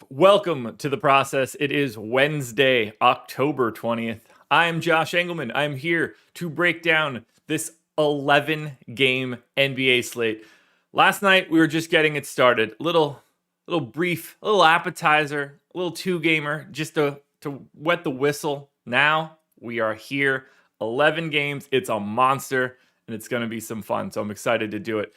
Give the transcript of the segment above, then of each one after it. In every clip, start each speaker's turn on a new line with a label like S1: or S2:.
S1: Welcome to the process. It is Wednesday, October 20th. I'm Josh Engleman. I'm here to break down this 11-game NBA slate. Last night, we were just getting it started. Little brief, little appetizer, a little two-gamer, just to wet the whistle. Now, we are here. 11 games. It's a monster, and it's going to be some fun, so I'm excited to do it.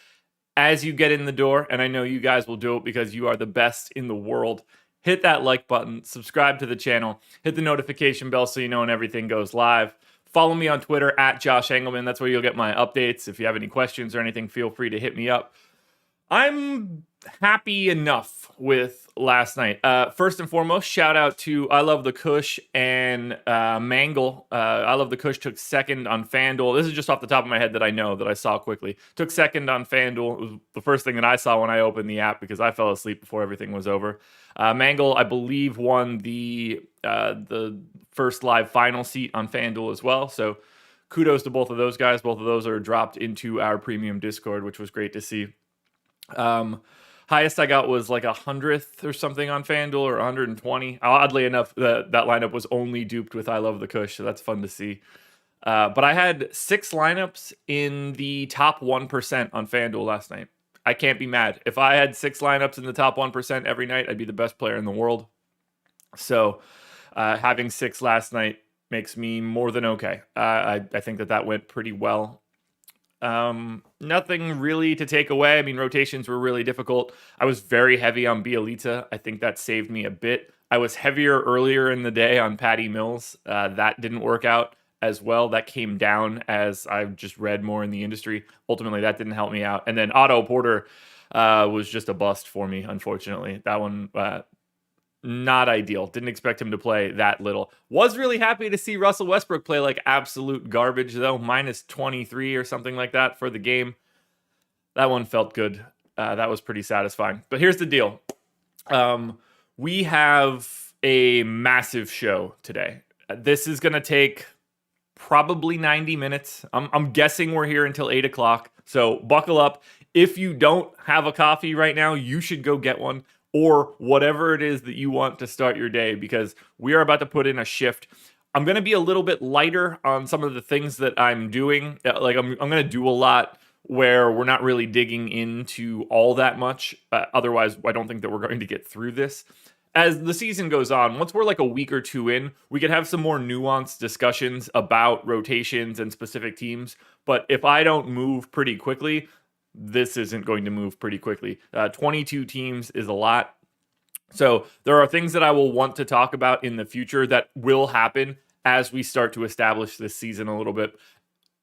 S1: As you get in the door, and I know you guys will do it because you are the best in the world, hit that like button, subscribe to the channel, hit the notification bell so you know when everything goes live. Follow me on Twitter at Josh Engleman. That's where you'll get my updates. If you have any questions or anything, feel free to hit me up. I'm happy enough with last night. First and foremost, shout out to I Love the Kush and Mangle. I Love the Kush took second on FanDuel. This is just off the top of my head that I know, that I saw quickly. Took second on FanDuel. It was the first thing that I saw when I opened the app because I fell asleep before everything was over. Mangle, I believe, won the first live final seat on FanDuel as well. So kudos to both of those guys. Both of those are dropped into our premium Discord, which was great to see. Highest I got was like 100th or something on FanDuel, or 120. Oddly enough, that lineup was only duped with I Love the Kush, so that's fun to see. But I had 6 lineups in the top 1% on FanDuel last night. I can't be mad. If I had 6 lineups in the top 1% every night, I'd be the best player in the world. So having 6 last night makes me more than okay. I think that went pretty well. Nothing really to take away. I mean, rotations were really difficult. I was very heavy on Bielitsa. I think that saved me a bit. I was heavier earlier in the day on Patty Mills. That didn't work out as well. That came down as I just read more in the industry. Ultimately, that didn't help me out. And then Otto Porter was just a bust for me, unfortunately. That one, not ideal. Didn't expect him to play that little. Was really happy to see Russell Westbrook play like absolute garbage, though. Minus 23 or something like that for the game. That one felt good. That was pretty satisfying. But here's the deal. We have a massive show today. This is going to take probably 90 minutes. I'm guessing we're here until 8 o'clock. So buckle up. If you don't have a coffee right now, you should go get one. Or whatever it is that you want to start your day, because we are about to put in a shift. I'm going to be a little bit lighter on some of the things that I'm doing. Like I'm going to do a lot where we're not really digging into all that much. Otherwise, I don't think that we're going to get through this. As the season goes on, once we're like a week or two in, we could have some more nuanced discussions about rotations and specific teams. But if I don't move pretty quickly, this isn't going to move pretty quickly. 22 teams is a lot. So there are things that I will want to talk about in the future that will happen as we start to establish this season a little bit.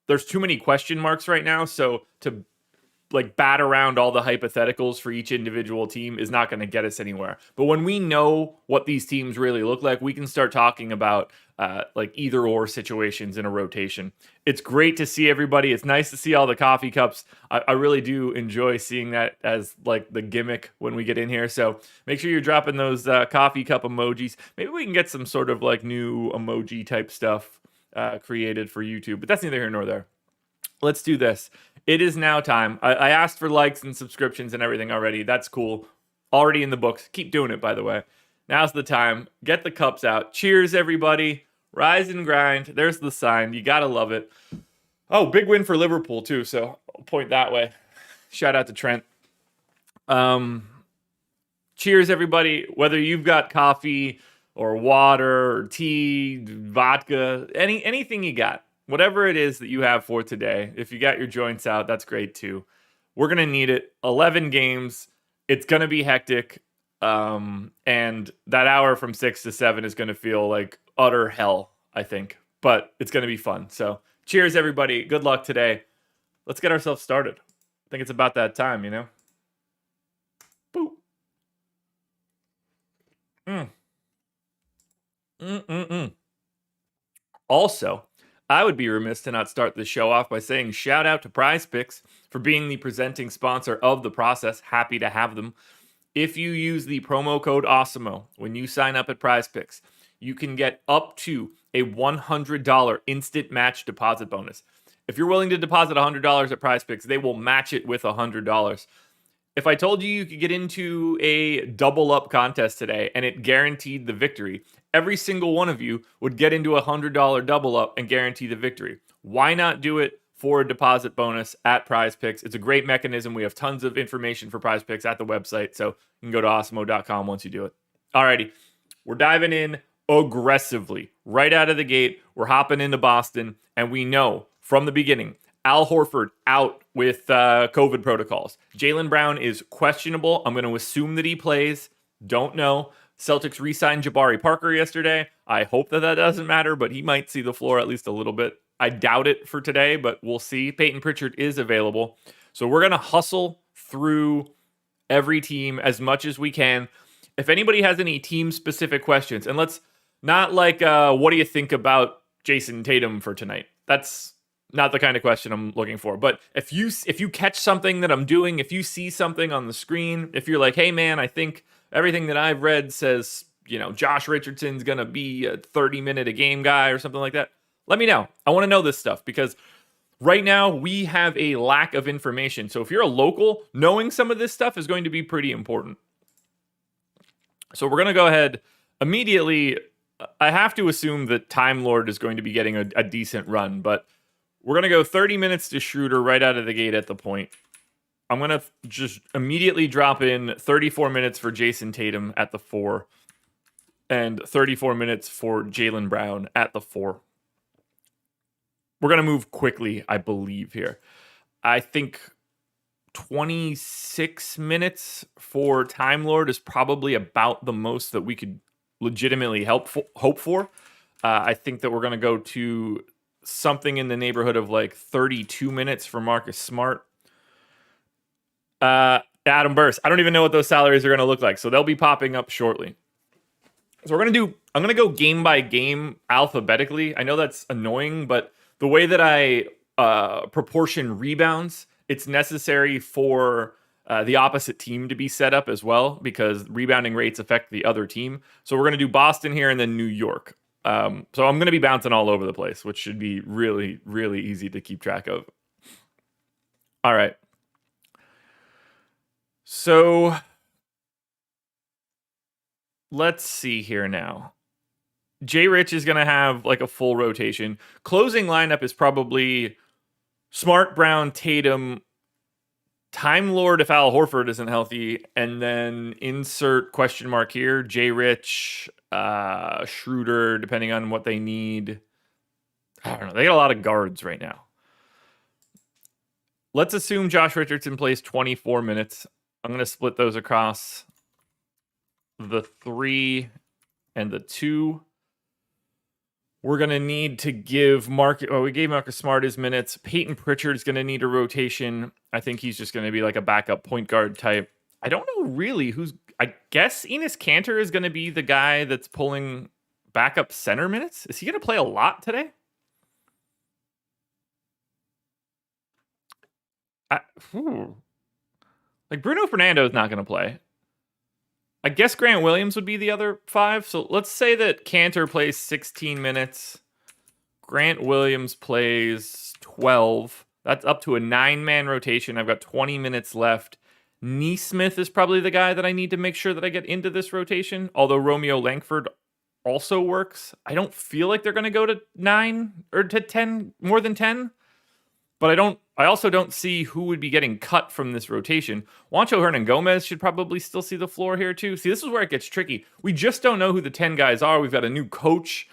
S1: There's too many question marks right now. So to like bat around all the hypotheticals for each individual team is not going to get us anywhere. But when we know what these teams really look like, we can start talking about like either or situations in a rotation. It's great to see everybody. It's nice to see all the coffee cups. I really do enjoy seeing that as like the gimmick when we get in here. So make sure you're dropping those coffee cup emojis. Maybe we can get some sort of like new emoji type stuff created for YouTube, but that's neither here nor there. Let's do this. It is now time. I asked for likes and subscriptions and everything already. That's cool. Already in the books. Keep doing it, by the way. Now's the time. Get the cups out. Cheers, everybody. Rise and grind. There's the sign. You got to love it. Oh, big win for Liverpool, too. So I'll point that way. Shout out to Trent. Cheers, everybody. Whether you've got coffee, or water or tea, vodka, anything you got. Whatever it is that you have for today. If you got your joints out, that's great too. We're going to need it. 11 games. It's going to be hectic. And that hour from 6 to 7 is going to feel like utter hell, I think. But it's going to be fun. So cheers, everybody. Good luck today. Let's get ourselves started. I think it's about that time, you know? Boop. Also, I would be remiss to not start the show off by saying shout out to PrizePicks for being the presenting sponsor of the process. Happy to have them. If you use the promo code Awesemo when you sign up at PrizePicks, you can get up to a $100 instant match deposit bonus. If you're willing to deposit $100 at PrizePicks, they will match it with $100. If I told you you could get into a double up contest today and it guaranteed the victory, every single one of you would get into a $100 double up and guarantee the victory. Why not do it for a deposit bonus at PrizePicks? It's a great mechanism. We have tons of information for PrizePicks at the website, so you can go to awesemo.com once you do it. Alrighty, we're diving in aggressively. Right out of the gate, we're hopping into Boston, and we know from the beginning, Al Horford out with COVID protocols. Jaylen Brown is questionable. I'm going to assume that he plays. Don't know. Celtics re-signed Jabari Parker yesterday. I hope that doesn't matter, but he might see the floor at least a little bit. I doubt it for today, but we'll see. Peyton Pritchard is available. So we're going to hustle through every team as much as we can. If anybody has any team-specific questions, and let's not like, what do you think about Jason Tatum for tonight? That's not the kind of question I'm looking for. But if you catch something that I'm doing, if you see something on the screen, if you're like, hey, man, I think everything that I've read says, Josh Richardson's going to be a 30-minute a game guy or something like that, let me know. I want to know this stuff because right now we have a lack of information. So if you're a local, knowing some of this stuff is going to be pretty important. So we're going to go ahead immediately. I have to assume that Time Lord is going to be getting a decent run, but we're going to go 30 minutes to Schroeder right out of the gate at the point. I'm going to just immediately drop in 34 minutes for Jason Tatum at the 4 and 34 minutes for Jaylen Brown at the 4. We're going to move quickly, I believe, here. I think 26 minutes for Time Lord is probably about the most that we could legitimately hope for. I think that we're going to go to something in the neighborhood of like 32 minutes for Marcus Smart. Adam Burst. I don't even know what those salaries are going to look like, so they'll be popping up shortly. So I'm going to go game by game alphabetically. I know that's annoying, but the way that I proportion rebounds, it's necessary for the opposite team to be set up as well because rebounding rates affect the other team. So we're going to do Boston here and then New York. So I'm going to be bouncing all over the place, which should be really, really easy to keep track of. All right. So let's see here now. J. Rich is going to have like a full rotation. Closing lineup is probably Smart, Brown, Tatum, Time Lord if Al Horford isn't healthy, and then insert question mark here, J. Rich, Schroeder, depending on what they need. I don't know. They got a lot of guards right now. Let's assume Josh Richardson plays 24 minutes. I'm going to split those across the 3 and the 2. We're going to need to give we gave Marcus Smart his minutes. Peyton Pritchard is going to need a rotation. I think he's just going to be like a backup point guard type. I don't know really I guess Enes Kanter is going to be the guy that's pulling backup center minutes. Is he going to play a lot today? Like Bruno Fernando is not going to play. I guess Grant Williams would be the other 5. So let's say that Kanter plays 16 minutes. Grant Williams plays 12. That's up to a 9-man rotation. I've got 20 minutes left. Neesmith is probably the guy that I need to make sure that I get into this rotation. Although Romeo Langford also works. I don't feel like they're going to go to 9 or to 10, more than 10. But I also don't see who would be getting cut from this rotation. Juancho Hernan-Gomez should probably still see the floor here too. See, this is where it gets tricky. We just don't know who the 10 guys are. We've got a new coach,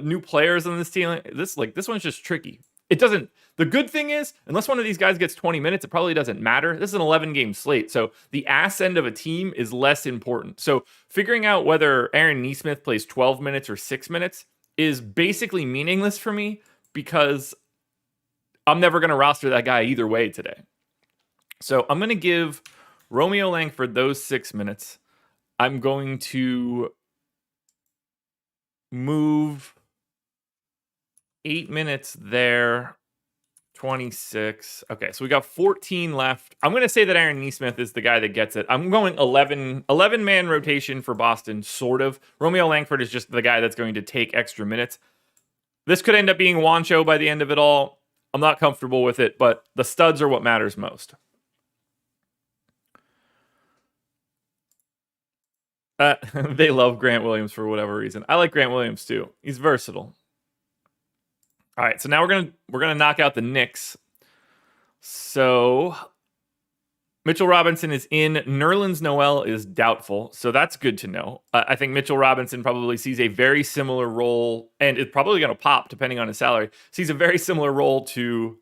S1: new players on this team. This one's just tricky. The good thing is, unless one of these guys gets 20 minutes, it probably doesn't matter. This is an 11-game slate, so the ass end of a team is less important. So figuring out whether Aaron Nesmith plays 12 minutes or 6 minutes is basically meaningless for me because I'm never going to roster that guy either way today. So I'm going to give Romeo Langford those 6 minutes. I'm going to move 8 minutes there, 26. Okay, so we got 14 left. I'm going to say that Aaron Nesmith is the guy that gets it. I'm going 11-man rotation for Boston, sort of. Romeo Langford is just the guy that's going to take extra minutes. This could end up being Juancho by the end of it all. I'm not comfortable with it, but the studs are what matters most. They love Grant Williams for whatever reason. I like Grant Williams too. He's versatile. All right, so now we're gonna knock out the Knicks. So Mitchell Robinson is in. Nerlens Noel is doubtful, so that's good to know. I think Mitchell Robinson probably sees a very similar role, and it's probably going to pop depending on his salary. Sees a very similar role to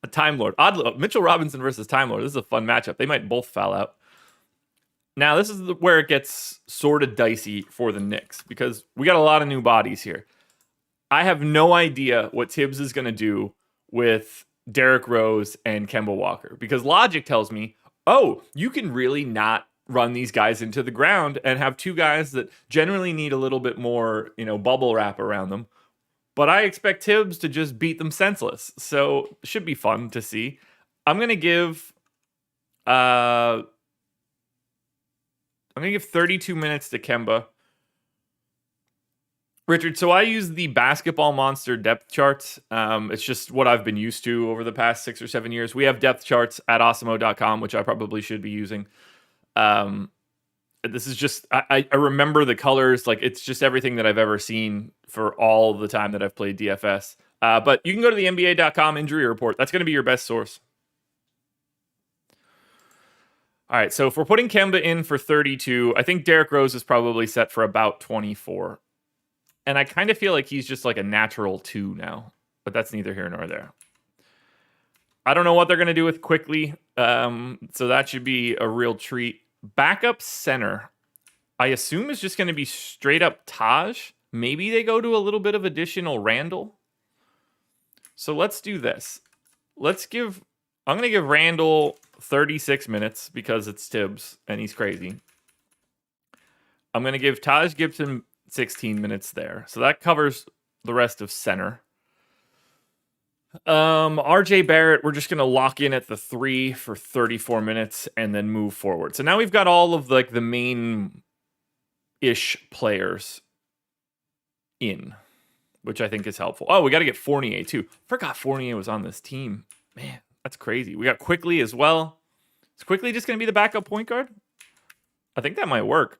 S1: a Time Lord. Oddly, Mitchell Robinson versus Time Lord. This is a fun matchup. They might both foul out. Now, this is where it gets sort of dicey for the Knicks because we got a lot of new bodies here. I have no idea what Tibbs is going to do with Derrick Rose and Kemba Walker because logic tells me, oh, you can really not run these guys into the ground and have two guys that generally need a little bit more, bubble wrap around them. But I expect Tibbs to just beat them senseless. So it should be fun to see. I'm going to give 32 minutes to Kemba. Richard, so I use the Basketball Monster depth charts. It's just what I've been used to over the past 6 or 7 years. We have depth charts at Awesemo.com, which I probably should be using. This is just, I remember the colors. Like, it's just everything that I've ever seen for all the time that I've played DFS. But you can go to the NBA.com injury report. That's going to be your best source. All right, so if we're putting Kemba in for 32, I think Derrick Rose is probably set for about 24. And I kind of feel like he's just like a natural 2 now, but that's neither here nor there. I don't know what they're going to do with Quickly, so that should be a real treat. Backup center, I assume is just going to be straight up Taj. Maybe they go to a little bit of additional Randall. So let's do this. I'm going to give Randall 36 minutes because it's Tibbs and he's crazy. I'm going to give Taj Gibson 16 minutes there. So that covers the rest of center. RJ Barrett, we're just going to lock in at the 3 for 34 minutes and then move forward. So now we've got all of the main-ish players in, which I think is helpful. Oh, we got to get Fournier too. Forgot Fournier was on this team. Man, that's crazy. We got Quickly as well. Is Quickly just going to be the backup point guard? I think that might work.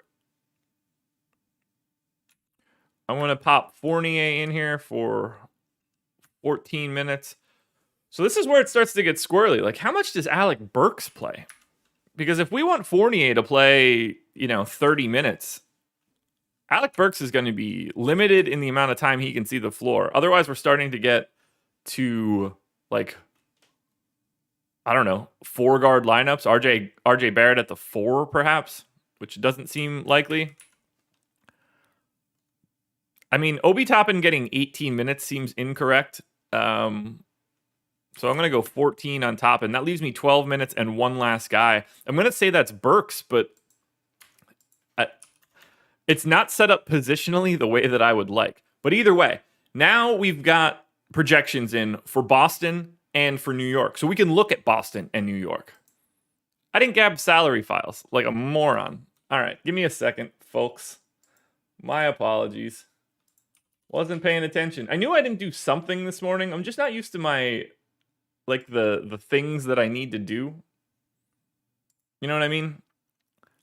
S1: I'm going to pop Fournier in here for 14 minutes. So this is where it starts to get squirrely. Like, how much does Alec Burks play? Because if we want Fournier to play, 30 minutes, Alec Burks is going to be limited in the amount of time he can see the floor. Otherwise, we're starting to get to, 4-guard lineups. RJ Barrett at the 4, perhaps, which doesn't seem likely. I mean, Obi Toppin getting 18 minutes seems incorrect. So I'm going to go 14 on Toppin. That leaves me 12 minutes and one last guy. I'm going to say that's Burks, but it's not set up positionally the way that I would like. But either way, now we've got projections in for Boston and for New York. So we can look at Boston and New York. I didn't grab salary files like a moron. All right, give me a second, folks. My apologies. Wasn't paying attention. I knew I didn't do something this morning. I'm just not used to my, the things that I need to do. You know what I mean?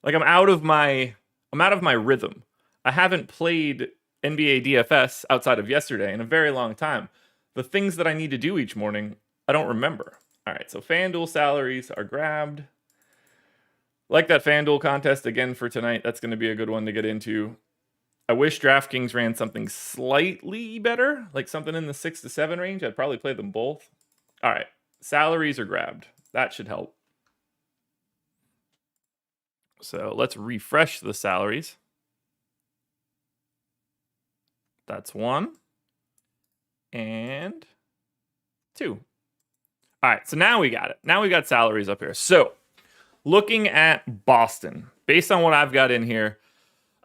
S1: Like, I'm out of my rhythm. I haven't played NBA DFS outside of yesterday in a very long time. The things that I need to do each morning, I don't remember. All right, so FanDuel salaries are grabbed. Like that FanDuel contest again for tonight. That's going to be a good one to get into. I wish DraftKings ran something slightly better, like something in the 6 to 7 range. I'd probably play them both. All right, salaries are grabbed. That should help. So let's refresh the salaries. That's 1 and 2. All right, so now we got it. Now we got salaries up here. So looking at Boston, based on what I've got in here,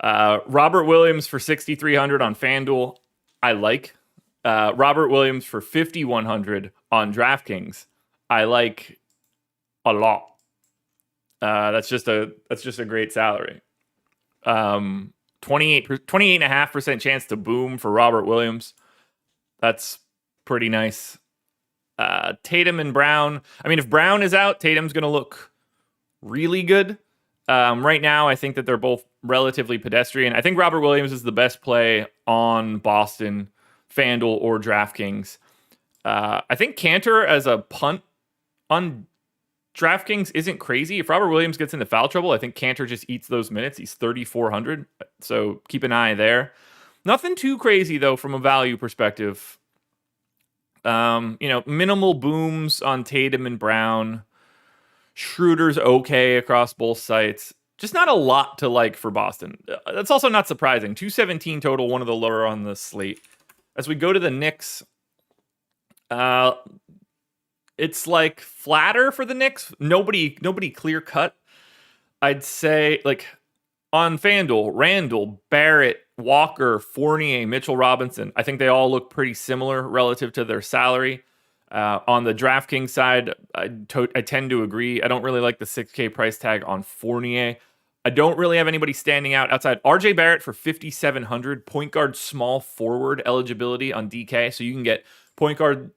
S1: Robert Williams for 6,300 on FanDuel, I like. Robert Williams for 5,100 on DraftKings, I like a lot. That's just a great salary. 28.5% chance to boom for Robert Williams. That's pretty nice. Tatum and Brown. I mean, if Brown is out, Tatum's going to look really good. Right now, I think that they're both relatively pedestrian. I think Robert Williams is the best play on Boston, FanDuel, or DraftKings. I think Cantor as a punt on DraftKings isn't crazy. If Robert Williams gets into foul trouble, I think Cantor just eats those minutes. He's 3,400, so keep an eye there. Nothing too crazy, though, from a value perspective. Minimal booms on Tatum and Brown. Schroeder's okay across both sites. Just not a lot to like for Boston. That's also not surprising. 217 total, one of the lower on the slate. As we go to the Knicks, it's like flatter for the Knicks. Nobody clear cut. I'd say like on FanDuel, Randall, Barrett, Walker, Fournier, Mitchell Robinson. I think they all look pretty similar relative to their salary. On the DraftKings side, I tend to agree. I don't really like the 6K price tag on Fournier. I don't really have anybody standing out outside. RJ Barrett for 5,700, point guard, small forward eligibility on DK. So you can get point guard,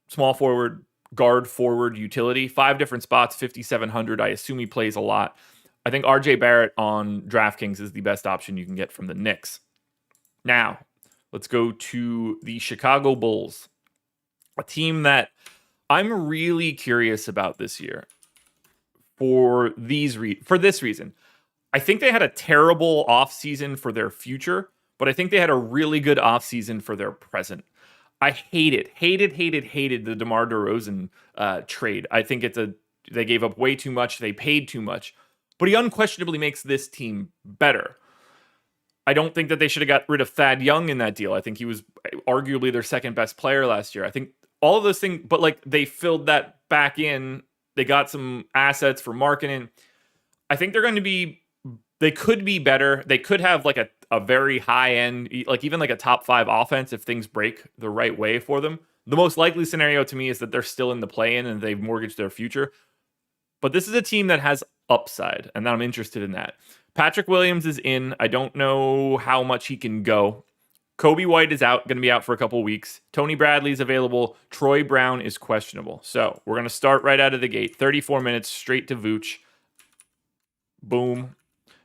S1: small forward, guard forward utility. 5 different spots, 5,700. I assume he plays a lot. I think RJ Barrett on DraftKings is the best option you can get from the Knicks. Now, let's go to the Chicago Bulls. A team that I'm really curious about this year for this reason. I think they had a terrible offseason for their future, but I think they had a really good offseason for their present. I hated the DeMar DeRozan trade. I think they gave up way too much. They paid too much, but he unquestionably makes this team better. I don't think that they should have got rid of Thad Young in that deal. I think he was arguably their second best player last year. I think all of those things, but like they filled that back in. They got some assets for marketing. I think they could be better. They could have like a very high end, like even like a top 5 offense if things break the right way for them. The most likely scenario to me is that they're still in the play-in and they've mortgaged their future. But this is a team that has upside, and I'm interested in that. Patrick Williams is in. I don't know how much he can go. Kobe White is out, going to be out for a couple weeks. Tony Bradley's available. Troy Brown is questionable. So we're going to start right out of the gate. 34 minutes straight to Vooch. Boom.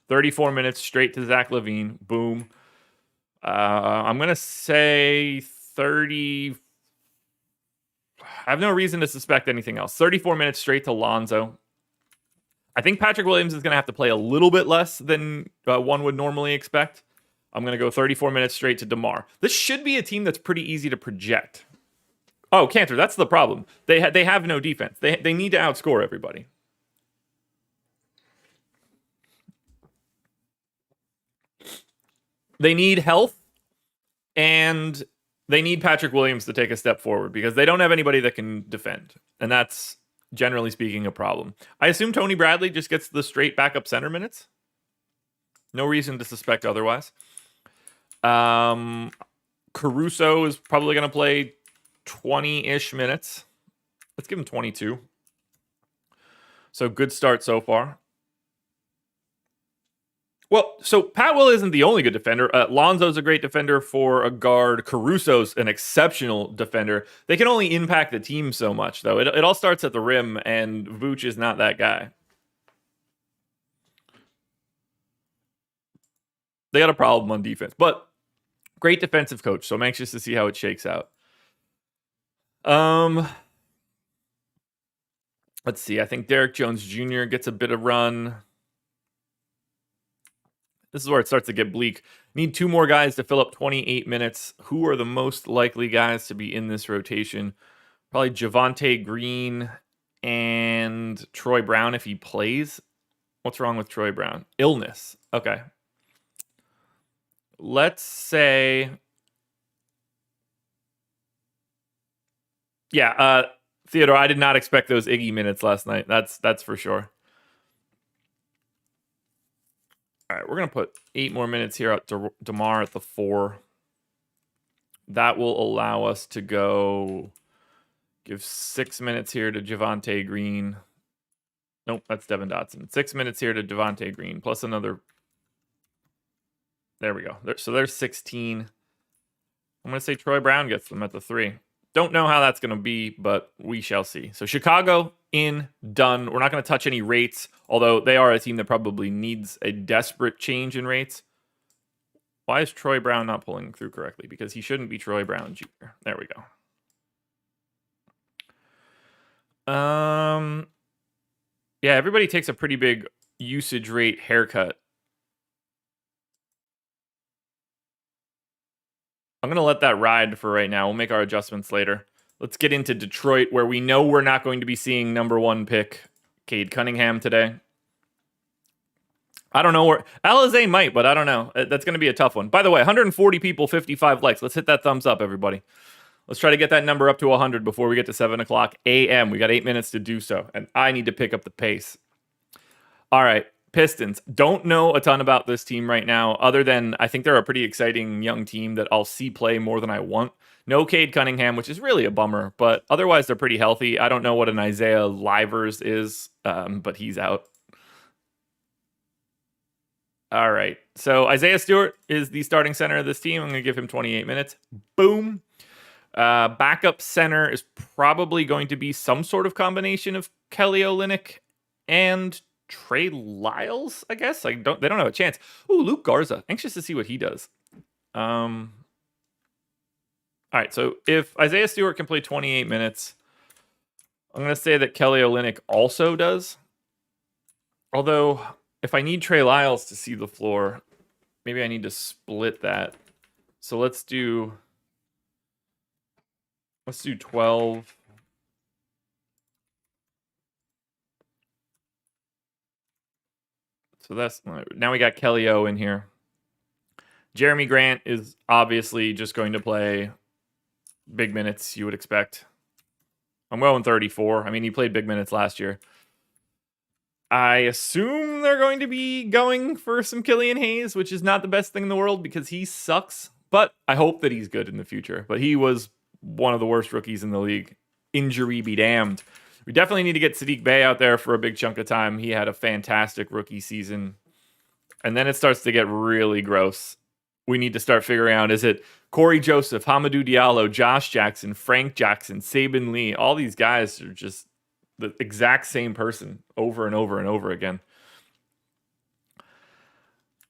S1: 34 minutes straight to Zach LaVine. Boom. I'm going to say 30. I have no reason to suspect anything else. 34 minutes straight to Lonzo. I think Patrick Williams is going to have to play a little bit less than one would normally expect. I'm going to go 34 minutes straight to DeMar. This should be a team that's pretty easy to project. Oh, Cantor, that's the problem. They have no defense. They need to outscore everybody. They need health, and they need Patrick Williams to take a step forward because they don't have anybody that can defend. And that's, generally speaking, a problem. I assume Tony Bradley just gets the straight backup center minutes. No reason to suspect otherwise. Caruso is probably going to play 20-ish minutes. Let's give him 22. So good start so far. Well, so Pat Will isn't the only good defender. Lonzo's a great defender for a guard. Caruso's an exceptional defender. They can only impact the team so much, though. It all starts at the rim, and Vooch is not that guy. They got a problem on defense, but great defensive coach. So I'm anxious to see how it shakes out. Let's see. I think Derek Jones Jr. gets a bit of run. This is where it starts to get bleak. Need 2 more guys to fill up 28 minutes. Who are the most likely guys to be in this rotation? Probably Javonte Green and Troy Brown if he plays. What's wrong with Troy Brown? Illness. Okay. Let's say... Yeah, Theodore, I did not expect those Iggy minutes last night. That's for sure. All right, we're going to put 8 more minutes here at DeMar at the 4. That will allow us to go give 6 minutes here to Javonte Green. Nope, that's Devin Dotson. 6 minutes here to Javonte Green, plus another. There we go. So there's 16. I'm going to say Troy Brown gets them at the 3. Don't know how that's going to be, but we shall see. So Chicago in, done. We're not going to touch any rates, although they are a team that probably needs a desperate change in rates. Why is Troy Brown not pulling through correctly? Because he shouldn't be Troy Brown Jr. There we go. Yeah, everybody takes a pretty big usage rate haircut. I'm going to let that ride for right now. We'll make our adjustments later. Let's get into Detroit, where we know we're not going to be seeing number 1 pick Cade Cunningham today. I don't know where... Alizé might, but I don't know. That's going to be a tough one. By the way, 140 people, 55 likes. Let's hit that thumbs up, everybody. Let's try to get that number up to 100 before we get to 7 o'clock a.m. We got 8 minutes to do so, and I need to pick up the pace. All right. Pistons. Don't know a ton about this team right now, other than I think they're a pretty exciting young team that I'll see play more than I want. No Cade Cunningham, which is really a bummer, but otherwise they're pretty healthy. I don't know what an Isaiah Livers is, but he's out. All right. So Isaiah Stewart is the starting center of this team. I'm going to give him 28 minutes. Boom. Backup center is probably going to be some sort of combination of Kelly Olynyk and Trey Lyles, I guess. They don't have a chance. Ooh, Luke Garza. Anxious to see what he does. All right, so if Isaiah Stewart can play 28 minutes, I'm going to say that Kelly Olynyk also does. Although, if I need Trey Lyles to see the floor, maybe I need to split that. So let's do 12. So that's... Now we got Kelly O in here. Jeremy Grant is obviously just going to play big minutes, you would expect. I'm going 34. I mean, he played big minutes last year. I assume they're going to be going for some Killian Hayes, which is not the best thing in the world because he sucks. But I hope that he's good in the future. But he was one of the worst rookies in the league. Injury be damned. We definitely need to get Sadiq Bey out there for a big chunk of time. He had a fantastic rookie season. And then it starts to get really gross. We need to start figuring out, is it Corey Joseph, Hamidou Diallo, Josh Jackson, Frank Jackson, Saban Lee? All these guys are just the exact same person over and over and over again.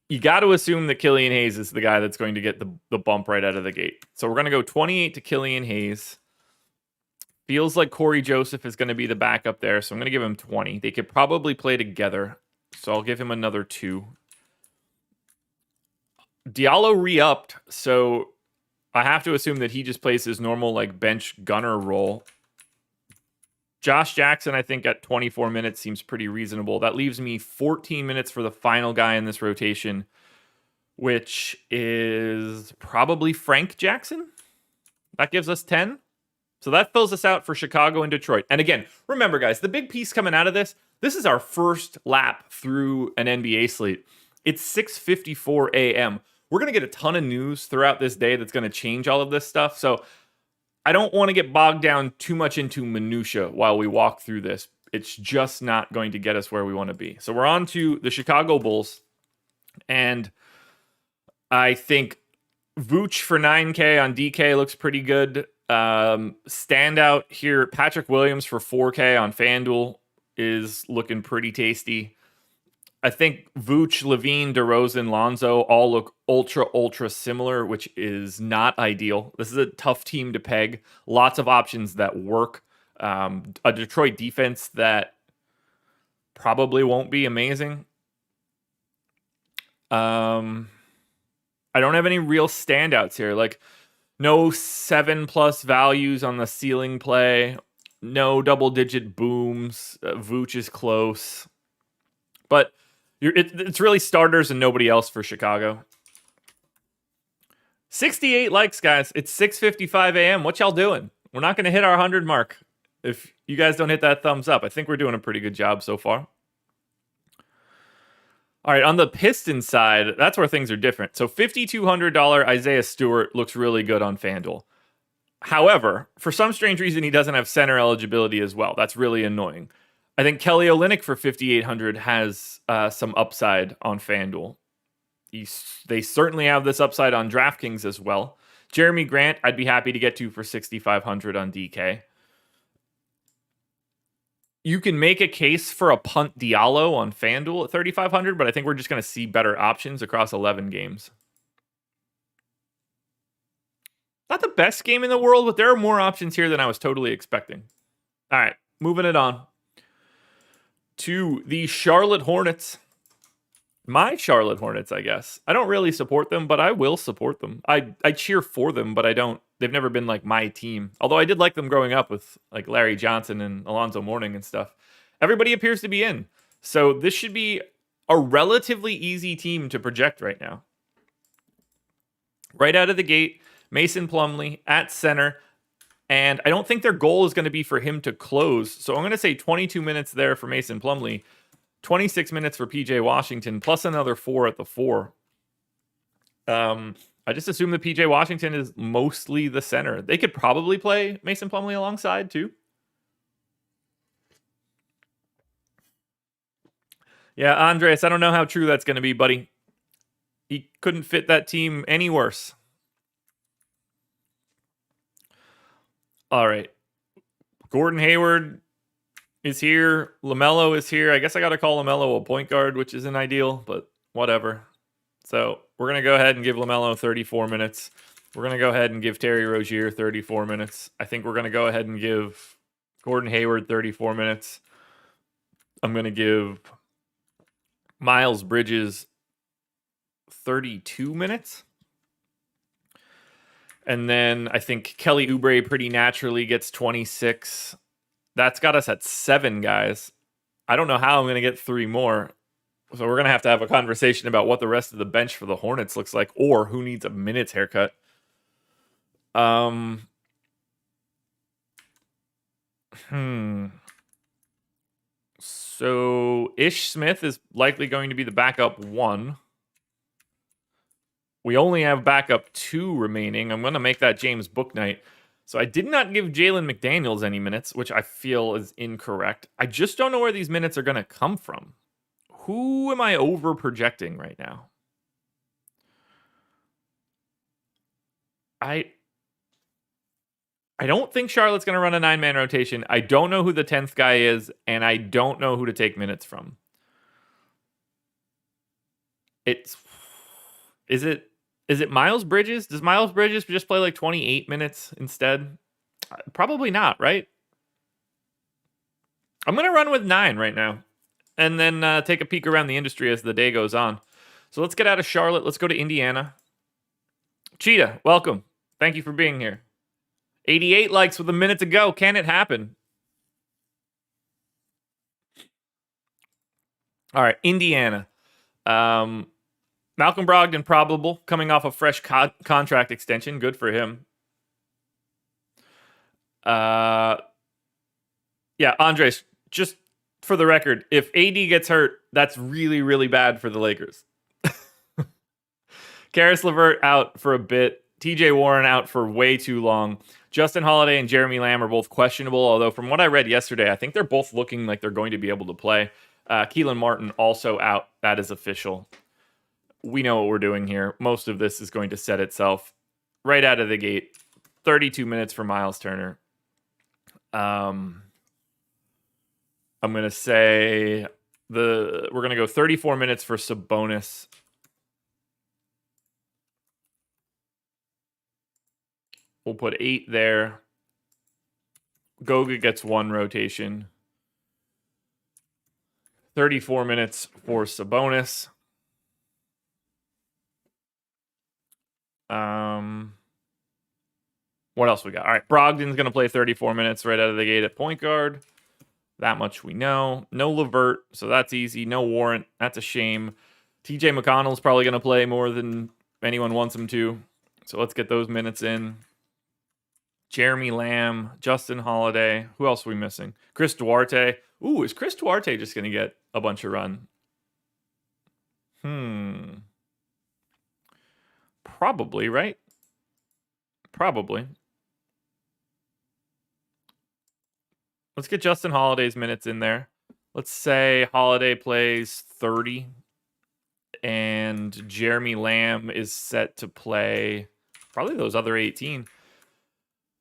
S1: You got to assume that Killian Hayes is the guy that's going to get the bump right out of the gate. So we're going to go 28 to Killian Hayes. Feels like Corey Joseph is going to be the backup there, so I'm going to give him 20. They could probably play together, so I'll give him another 2. Diallo re-upped, so I have to assume that he just plays his normal bench gunner role. Josh Jackson, I think, at 24 minutes seems pretty reasonable. That leaves me 14 minutes for the final guy in this rotation, which is probably Frank Jackson. That gives us 10. So that fills us out for Chicago and Detroit. And again, remember, guys, the big piece coming out of this is our first lap through an NBA slate. It's 6:54 a.m. We're going to get a ton of news throughout this day that's going to change all of this stuff. So I don't want to get bogged down too much into minutia while we walk through this. It's just not going to get us where we want to be. So we're on to the Chicago Bulls. And I think Vooch for 9K on DK looks pretty good. Standout here, Patrick Williams for 4K on FanDuel is looking pretty tasty. I think Vooch, Levine, DeRozan, Lonzo all look ultra similar, which is not ideal. This is a tough team to peg. Lots of options that work. A Detroit defense that probably won't be amazing. I don't have any real standouts here. Like, no 7+ values on the ceiling play. No double-digit booms. Vooch is close. But it's really starters and nobody else for Chicago. 68 likes, guys. It's 6:55 a.m. What y'all doing? We're not going to hit our 100 mark if you guys don't hit that thumbs up. I think we're doing a pretty good job so far. All right, on the Pistons side, that's where things are different. So $5,200 Isaiah Stewart looks really good on FanDuel. However, for some strange reason, he doesn't have center eligibility as well. That's really annoying. I think Kelly Olynyk for $5,800 has some upside on FanDuel. They certainly have this upside on DraftKings as well. Jeremy Grant, I'd be happy to get to for $6,500 on DK. You can make a case for a punt Diallo on FanDuel at $3,500, but I think we're just going to see better options across 11 games. Not the best game in the world, but there are more options here than I was totally expecting. All right, moving it on to the Charlotte Hornets. My Charlotte Hornets, I guess. I don't really support them, but I will support them. I cheer for them, but I don't. They've never been like my team. Although I did like them growing up with like Larry Johnson and Alonzo Mourning and stuff. Everybody appears to be in. So this should be a relatively easy team to project right now. Right out of the gate, Mason Plumlee at center. And I don't think their goal is going to be for him to close. So I'm going to say 22 minutes there for Mason Plumlee. 26 minutes for PJ Washington, plus another 4 at the 4. I just assume that PJ Washington is mostly the center. They could probably play Mason Plumlee alongside too. Yeah, Andres, I don't know how true that's going to be, buddy. He couldn't fit that team any worse. All right. Gordon Hayward is here. LaMelo is here. I guess I got to call LaMelo a point guard, which isn't ideal, but whatever. So we're going to go ahead and give LaMelo 34 minutes. We're going to go ahead and give Terry Rozier 34 minutes. I think we're going to go ahead and give Gordon Hayward 34 minutes. I'm going to give Miles Bridges 32 minutes. And then I think Kelly Oubre pretty naturally gets 26. That's got us at 7, guys. I don't know how I'm going to get 3 more. So we're going to have a conversation about what the rest of the bench for the Hornets looks like, or who needs a minutes haircut. So Ish Smith is likely going to be the backup 1. We only have backup 2 remaining. I'm going to make that James Bouknight. So I did not give Jalen McDaniels any minutes, which I feel is incorrect. I just don't know where these minutes are going to come from. Who am I over projecting right now? I don't think Charlotte's going to run a 9-man rotation. I don't know who the 10th guy is, and I don't know who to take minutes from. Is it Miles Bridges? Does Miles Bridges just play like 28 minutes instead? Probably not, right? I'm going to run with 9 right now, and then take a peek around the industry as the day goes on. So let's get out of Charlotte. Let's go to Indiana. Cheetah, welcome. Thank you for being here. 88 likes with a minute to go. Can it happen? All right, Indiana. Malcolm Brogdon, probable, coming off a fresh contract extension. Good for him. Yeah, Andres, just for the record, if AD gets hurt, that's really, really bad for the Lakers. Karis LeVert out for a bit. TJ Warren out for way too long. Justin Holiday and Jeremy Lamb are both questionable, although from what I read yesterday, I think they're both looking like they're going to be able to play. Keelan Martin also out. That is official. We know what we're doing here. Most of this is going to set itself right out of the gate. 32 minutes for Miles Turner. I'm going to say we're going to go 34 minutes for Sabonis. We'll put 8 there. Goga gets 1 rotation. 34 minutes for Sabonis. What else we got? All right, Brogdon's going to play 34 minutes right out of the gate at point guard. That much we know. No LeVert, so that's easy. No Warrant. That's a shame. TJ McConnell's probably going to play more than anyone wants him to. So let's get those minutes in. Jeremy Lamb, Justin Holiday. Who else are we missing? Chris Duarte. Ooh, is Chris Duarte just going to get a bunch of run? Probably, right? Probably. Let's get Justin Holiday's minutes in there. Let's say Holiday plays 30 and Jeremy Lamb is set to play probably those other 18.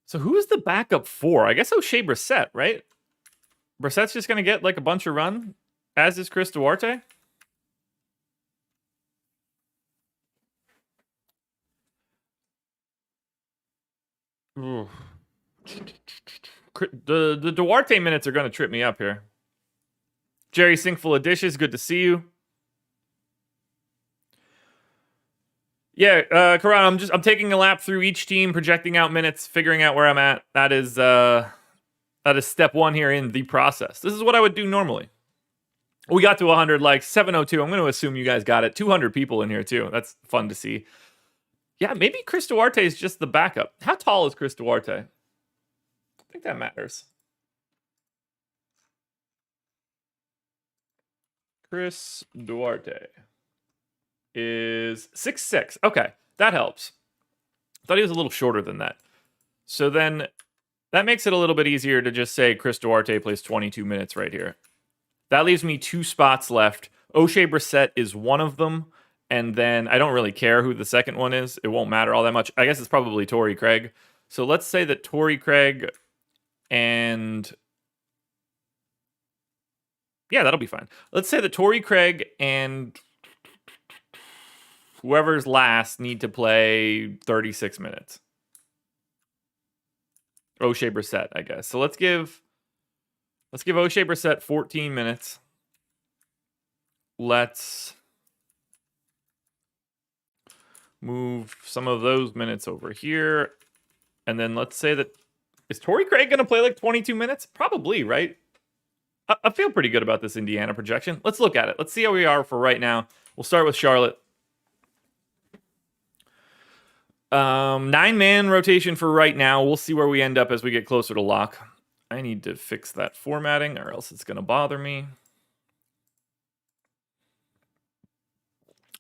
S1: So who is the backup for? I guess O'Shea Brissett, right? Brissett's just going to get like a bunch of run, as is Chris Duarte. Ooh. The Duarte minutes are going to trip me up here. Jerry Sinkful of Dishes, good to see you. Yeah, Karan, I'm taking a lap through each team, projecting out minutes, figuring out where I'm at. That is step 1 here in the process. This is what I would do normally. We got to 100 likes, 702. I'm going to assume you guys got it. 200 people in here too. That's fun to see. Yeah, maybe Chris Duarte is just the backup. How tall is Chris Duarte? I think that matters. Chris Duarte is 6'6". Okay, that helps. I thought he was a little shorter than that. So then that makes it a little bit easier to just say Chris Duarte plays 22 minutes right here. That leaves me 2 spots left. O'Shea Brissett is one of them. And then I don't really care who the second one is. It won't matter all that much. I guess it's probably Torrey Craig. So let's say that Torrey Craig and... yeah, that'll be fine. Let's say that Torrey Craig and whoever's last need to play 36 minutes. O'Shea Brissett, I guess. So let's give O'Shea Brissett 14 minutes. Let's move some of those minutes over here. And then let's say that... is Torrey Craig going to play like 22 minutes? Probably, right? I feel pretty good about this Indiana projection. Let's look at it. Let's see how we are for right now. We'll start with Charlotte. 9-man rotation for right now. We'll see where we end up as we get closer to lock. I need to fix that formatting or else it's going to bother me.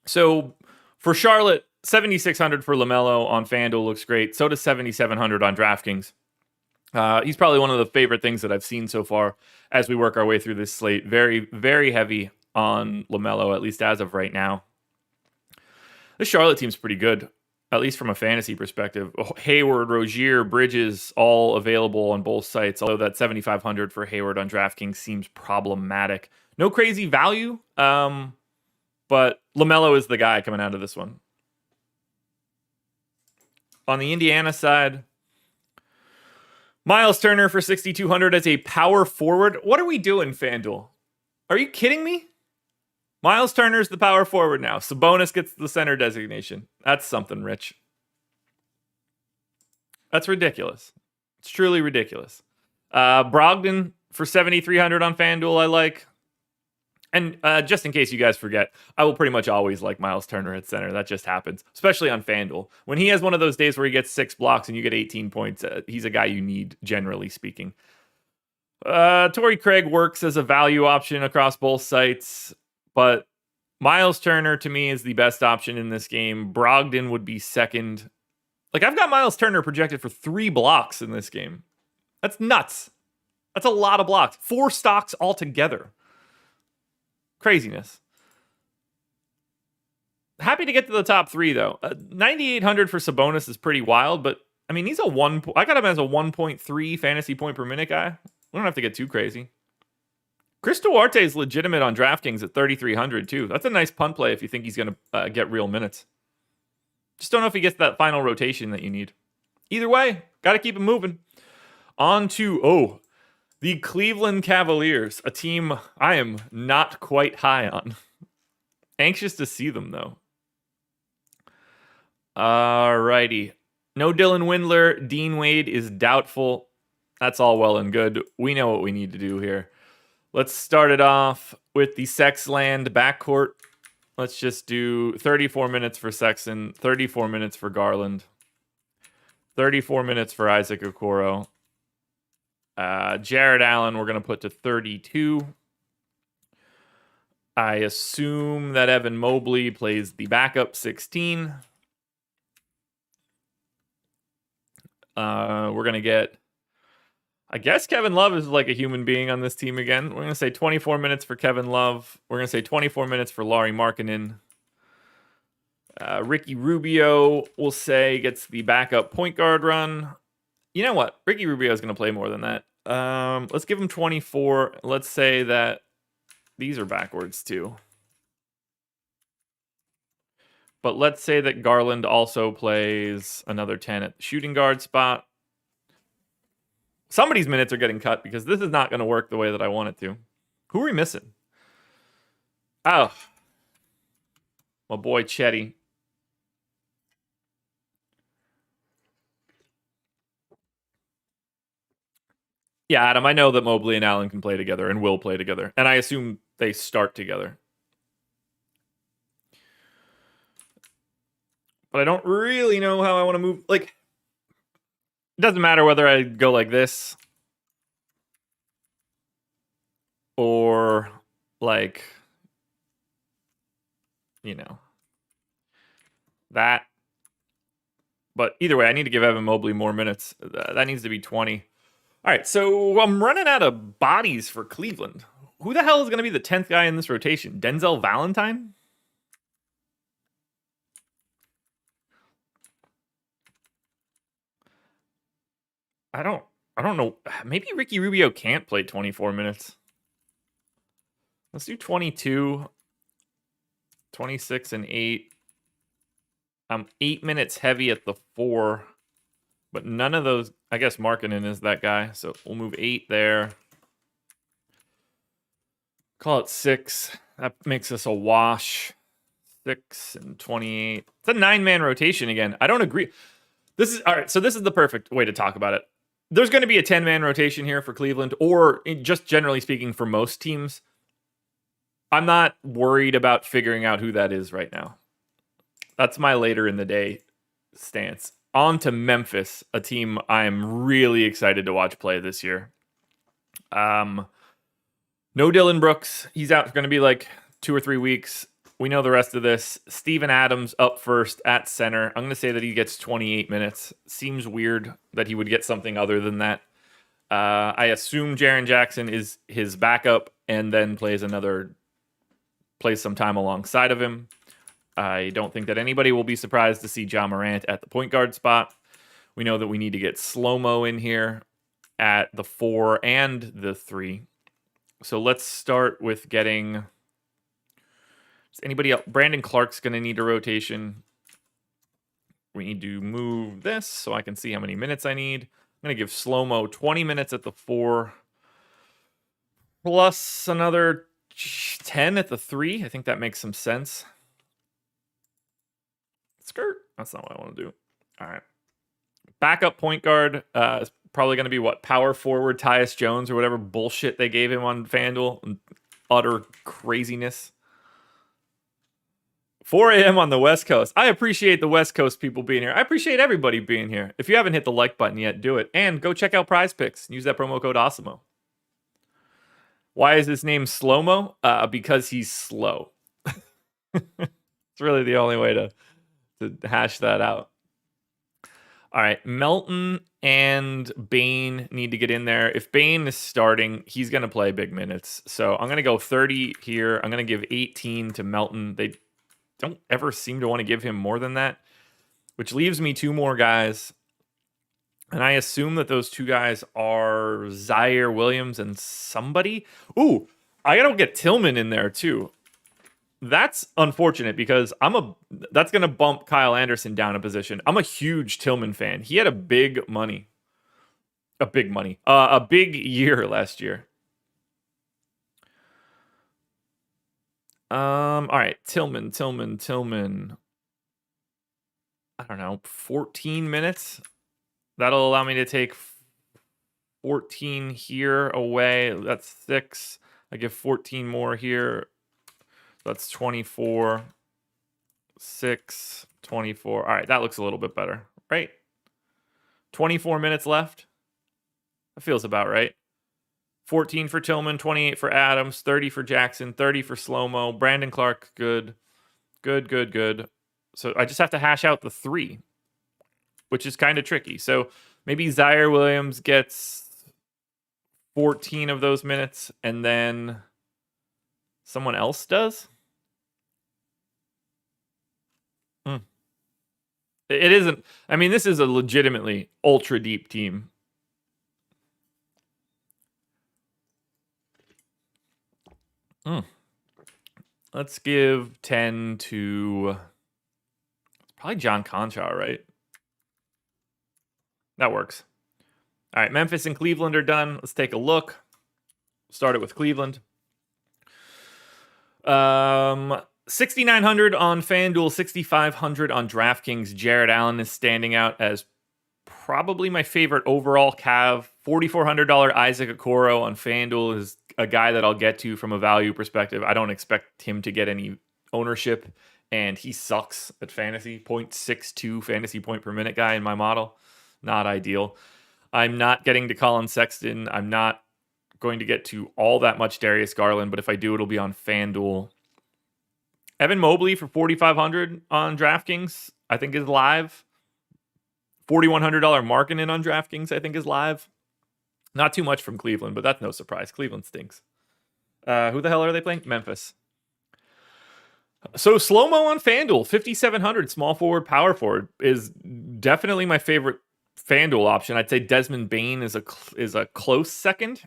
S1: So for Charlotte, 7,600 for LaMelo on FanDuel looks great. So does 7,700 on DraftKings. He's probably one of the favorite things that I've seen so far as we work our way through this slate. Very, very heavy on LaMelo, at least as of right now. The Charlotte team's pretty good, at least from a fantasy perspective. Hayward, Rozier, Bridges, all available on both sites, although that 7,500 for Hayward on DraftKings seems problematic. No crazy value, but LaMelo is the guy coming out of this one. On the Indiana side, Miles Turner for 6,200 as a power forward. What are we doing, FanDuel? Are you kidding me? Miles Turner's the power forward now. Sabonis gets the center designation. That's something, Rich. That's ridiculous. It's truly ridiculous. Brogdon for 7,300 on FanDuel I like. And just in case you guys forget, I will pretty much always like Miles Turner at center. That just happens, especially on FanDuel. When he has one of those days where he gets 6 blocks and you get 18 points, he's a guy you need, generally speaking. Torrey Craig works as a value option across both sites, but Miles Turner, to me, is the best option in this game. Brogdon would be second. Like, I've got Miles Turner projected for 3 blocks in this game. That's nuts. That's a lot of blocks. 4 stocks altogether. Craziness. Happy to get to the top 3, though. 9,800 for Sabonis is pretty wild, but, I mean, he's I got him as a 1.3 fantasy point per minute guy. We don't have to get too crazy. Chris Duarte is legitimate on DraftKings at 3,300, too. That's a nice punt play if you think he's going to get real minutes. Just don't know if he gets that final rotation that you need. Either way, got to keep it moving. On to, the Cleveland Cavaliers, a team I am not quite high on. Anxious to see them, though. Alrighty. No Dylan Windler. Dean Wade is doubtful. That's all well and good. We know what we need to do here. Let's start it off with the Sexland backcourt. Let's just do 34 minutes for Sexton, 34 minutes for Garland, 34 minutes for Isaac Okoro. Jared Allen, we're going to put to 32. I assume that Evan Mobley plays the backup 16. We're going to get, I guess Kevin Love is like a human being on this team again. We're going to say 24 minutes for Kevin Love. We're going to say 24 minutes for Lauri Markkanen. Ricky Rubio, we'll say, gets the backup point guard run. You know what? Ricky Rubio is going to play more than that. Let's give him 24. Let's say that these are backwards too. But let's say that Garland also plays another 10 at the shooting guard spot. Somebody's minutes are getting cut because this is not going to work the way that I want it to. Who are we missing? Oh, my boy Chetty. Yeah, Adam, I know that Mobley and Allen can play together and will play together. And I assume they start together. But I don't really know how I want to move. Like, it doesn't matter whether I go like this or like, you know, that. But either way, I need to give Evan Mobley more minutes. That needs to be 20. All right, so I'm running out of bodies for Cleveland. Who the hell is going to be the 10th guy in this rotation? Denzel Valentine? I don't know. Maybe Ricky Rubio can't play 24 minutes. Let's do 22, 26, and 8. I'm 8 minutes heavy at the 4, but none of those. I guess Markkanen is that guy, so we'll move 8 there. Call it 6. That makes us a wash. 6 and 28. It's a 9-man rotation again. I don't agree. This is all right. So this is the perfect way to talk about it. There's going to be a 10-man rotation here for Cleveland, or just generally speaking for most teams. I'm not worried about figuring out who that is right now. That's my later in the day stance. On to Memphis, a team I'm really excited to watch play this year. No Dylan Brooks. He's out. It's going to be like 2 or 3 weeks. We know the rest of this. Steven Adams up first at center. I'm going to say that he gets 28 minutes. Seems weird that he would get something other than that. I assume Jaren Jackson is his backup and then plays some time alongside of him. I don't think that anybody will be surprised to see Ja Morant at the point guard spot. We know that we need to get Slow-Mo in here at the 4 and the 3. So let's start with getting... Is anybody else? Brandon Clark's going to need a rotation. We need to move this so I can see how many minutes I need. I'm going to give Slow-Mo 20 minutes at the 4. Plus another 10 at the 3. I think that makes some sense. Skirt. That's not what I want to do. All right. Backup point guard is probably going to be what? Power forward Tyus Jones or whatever bullshit they gave him on FanDuel. Utter craziness. 4 a.m. on the West Coast. I appreciate the West Coast people being here. I appreciate everybody being here. If you haven't hit the like button yet, do it. And go check out Prize Picks. Use that promo code Awesemo. Why is his name Slow-Mo? Because he's slow. It's really the only way to hash that out. All right. Melton and Bane need to get in there. If Bane is starting, he's going to play big minutes. So I'm going to go 30 here. I'm going to give 18 to Melton. They don't ever seem to want to give him more than that, which leaves me 2 more guys. And I assume that those 2 guys are Zaire Williams and somebody. Ooh, I got to get Tillman in there too. That's unfortunate because that's going to bump Kyle Anderson down a position. I'm a huge Tillman fan. He had a big money. a big money. A big year last year. All right, Tillman. I don't know, 14 minutes. That'll allow me to take 14 here away. That's 6. I give 14 more here. That's 24. 6, 24. All right, that looks a little bit better, right? 24 minutes left. That feels about right. 14 for Tillman, 28 for Adams, 30 for Jackson, 30 for Slow-Mo. Brandon Clark, good. Good. So I just have to hash out the 3, which is kind of tricky. So maybe Zaire Williams gets 14 of those minutes, and then someone else does? It isn't. I mean, this is a legitimately ultra deep team. Let's give 10 to probably John Conchar, right? That works. All right, Memphis and Cleveland are done. Let's take a look. Start it with Cleveland. 6,900 on FanDuel, 6,500 on DraftKings. Jared Allen is standing out as probably my favorite overall Cav. $4,400 Isaac Okoro on FanDuel is a guy that I'll get to from a value perspective. I don't expect him to get any ownership, and he sucks at fantasy. 0.62 fantasy point per minute guy in my model. Not ideal. I'm not getting to Colin Sexton. I'm not going to get to all that much Darius Garland, but if I do, it'll be on FanDuel. Evan Mobley for $4,500 on DraftKings, I think is live. $4,100 Markkanen on DraftKings, I think is live. Not too much from Cleveland, but that's no surprise. Cleveland stinks. Who the hell are they playing? Memphis. So Slow-Mo on FanDuel, 5,700 small forward, power forward is definitely my favorite FanDuel option. I'd say Desmond Bane is a close second.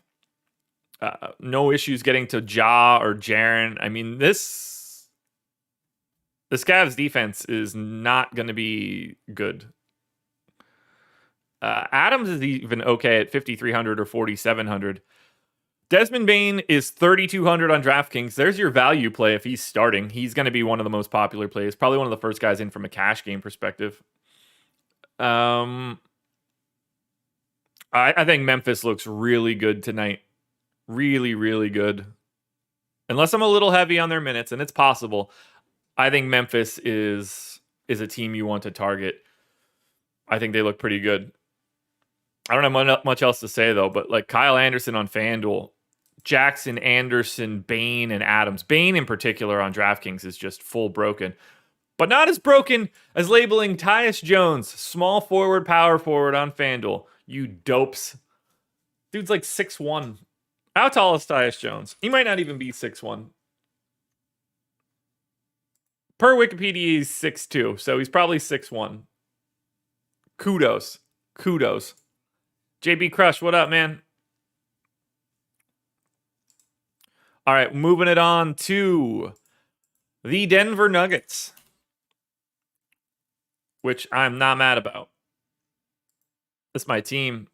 S1: No issues getting to Ja or Jaren. I mean, this Cavs defense is not going to be good. Adams is even okay at 5,300 or 4,700. Desmond Bane is 3,200 on DraftKings. There's your value play if he's starting. He's going to be one of the most popular plays. Probably one of the first guys in from a cash game perspective. I think Memphis looks really good tonight. Really, really good. Unless I'm a little heavy on their minutes, and it's possible. I think Memphis is a team you want to target. I think they look pretty good. I don't have much else to say, though, but like Kyle Anderson on FanDuel, Jackson, Anderson, Bane, and Adams. Bane in particular on DraftKings is just full broken. But not as broken as labeling Tyus Jones, small forward, power forward on FanDuel. You dopes. Dude's like 6'1". How tall is Tyus Jones? He might not even be 6'1". Per Wikipedia, he's 6'2", so he's probably 6'1". Kudos. JB Crush, what up, man? All right, moving it on to the Denver Nuggets, which I'm not mad about. That's my team.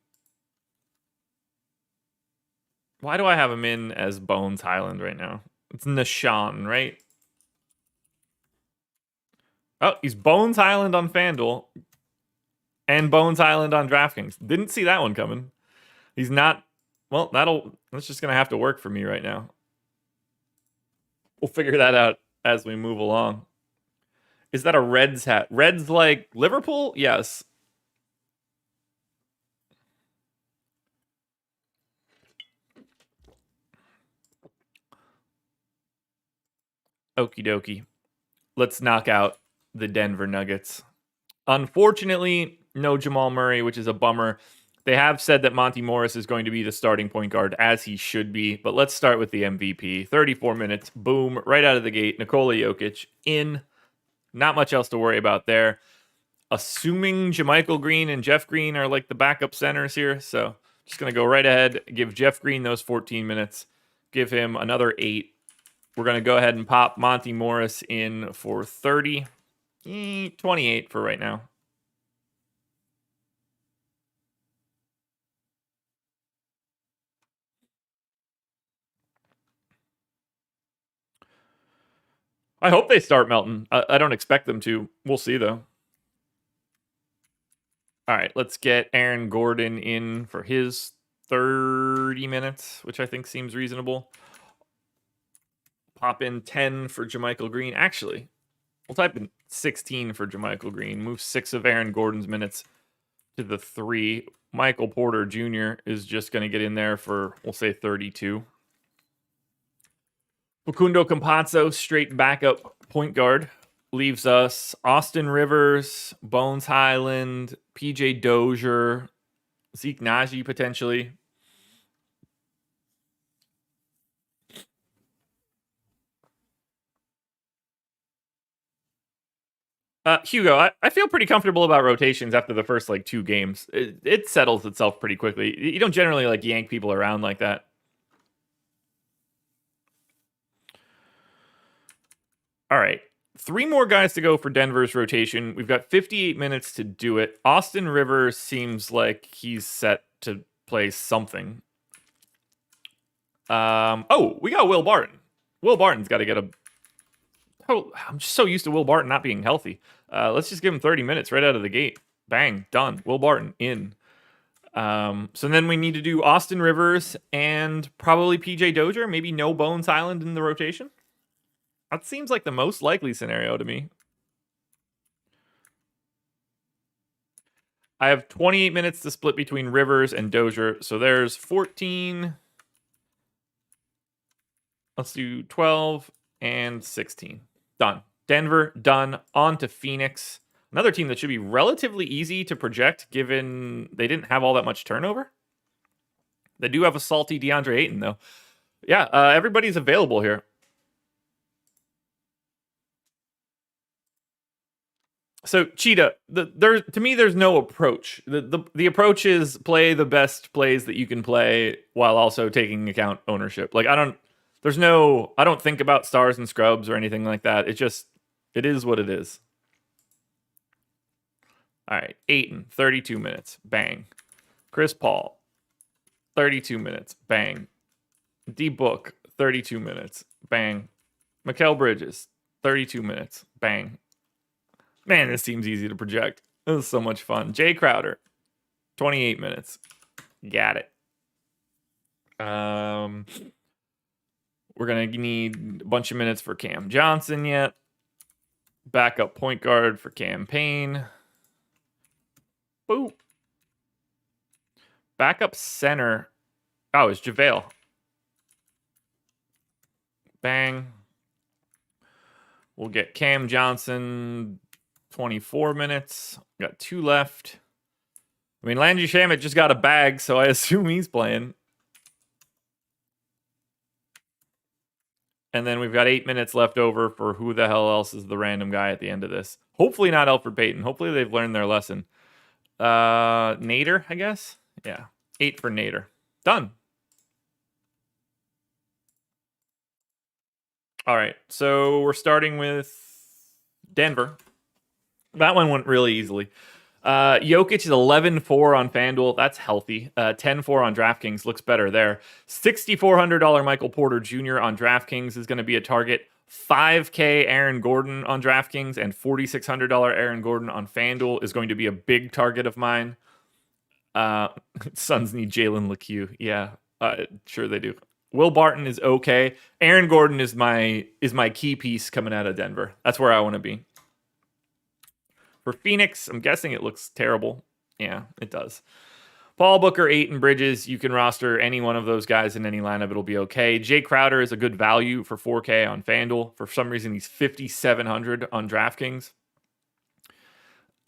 S1: Why do I have him in as Bones Highland right now? It's Nishan, right? Oh, he's Bones Highland on FanDuel and Bones Highland on DraftKings. Didn't see that one coming. He's not. Well, that's just going to have to work for me right now. We'll figure that out as we move along. Is that a Reds hat? Reds like Liverpool? Yes. Okie dokie. Let's knock out the Denver Nuggets. Unfortunately, no Jamal Murray, which is a bummer. They have said that Monty Morris is going to be the starting point guard, as he should be. But let's start with the MVP. 34 minutes, boom, right out of the gate. Nikola Jokic in. Not much else to worry about there. Assuming JaMychal Green and Jeff Green are like the backup centers here. So just going to go right ahead, give Jeff Green those 14 minutes, give him another 8. We're going to go ahead and pop Monty Morris in for 30. 28 for right now. I hope they start Melton. I don't expect them to. We'll see, though. All right, let's get Aaron Gordon in for his 30 minutes, which I think seems reasonable. Pop in 10 for JaMychal Green. Actually, we'll type in 16 for JaMychal Green. Move 6 of Aaron Gordon's minutes to the 3. Michael Porter Jr. is just going to get in there for, we'll say, 32. Facundo Campazzo, straight backup point guard. Leaves us Austin Rivers, Bones Highland, PJ Dozier, Zeke Naji potentially. Hugo, I feel pretty comfortable about rotations after the first 2 games. It settles itself pretty quickly. You don't generally yank people around like that. All right. 3 more guys to go for Denver's rotation. We've got 58 minutes to do it. Austin Rivers seems like he's set to play something. We got Will Barton. Will Barton's got to get a... Oh, I'm just so used to Will Barton not being healthy. Let's just give him 30 minutes right out of the gate. Bang, done. Will Barton in. So then we need to do Austin Rivers and probably PJ Dozier. Maybe no Bones Highland in the rotation. That seems like the most likely scenario to me. I have 28 minutes to split between Rivers and Dozier. So there's 14. Let's do 12 and 16. Done. Denver, done. On to Phoenix. Another team that should be relatively easy to project given they didn't have all that much turnover. They do have a salty DeAndre Ayton, though. Yeah, everybody's available here. So Cheetah, to me, there's no approach. The approach is play the best plays that you can play while also taking account ownership. I don't think about stars and scrubs or anything like that. It is what it is. All right, Ayton, 32 minutes, bang. Chris Paul, 32 minutes, bang. D Book, 32 minutes, bang. Mikal Bridges, 32 minutes, bang. Man, this seems easy to project. This is so much fun. Jay Crowder, 28 minutes. Got it. We're going to need a bunch of minutes for Cam Johnson yet. Backup point guard for Cam Payne. Boop. Backup center. Oh, it's JaVale. Bang. We'll get Cam Johnson... 24 minutes. Got 2 left. I mean, Landry Shamet just got a bag, so I assume he's playing. And then we've got 8 minutes left over for who the hell else is the random guy at the end of this. Hopefully not Elfrid Payton. Hopefully they've learned their lesson. Nader, I guess? Yeah. 8 for Nader. Done. All right. So we're starting with Denver. That one went really easily. Jokic is 11-4 on FanDuel. That's healthy. 10-4 on DraftKings. Looks better there. $6,400 Michael Porter Jr. on DraftKings is going to be a target. $5K Aaron Gordon on DraftKings and $4,600 Aaron Gordon on FanDuel is going to be a big target of mine. Suns need Jalen LeCue. Yeah, sure they do. Will Barton is okay. Aaron Gordon is my key piece coming out of Denver. That's where I want to be. For Phoenix, I'm guessing it looks terrible. Yeah, it does. Paul Booker, Ayton, Bridges. You can roster any one of those guys in any lineup. It'll be okay. Jay Crowder is a good value for 4K on FanDuel. For some reason, he's 5,700 on DraftKings.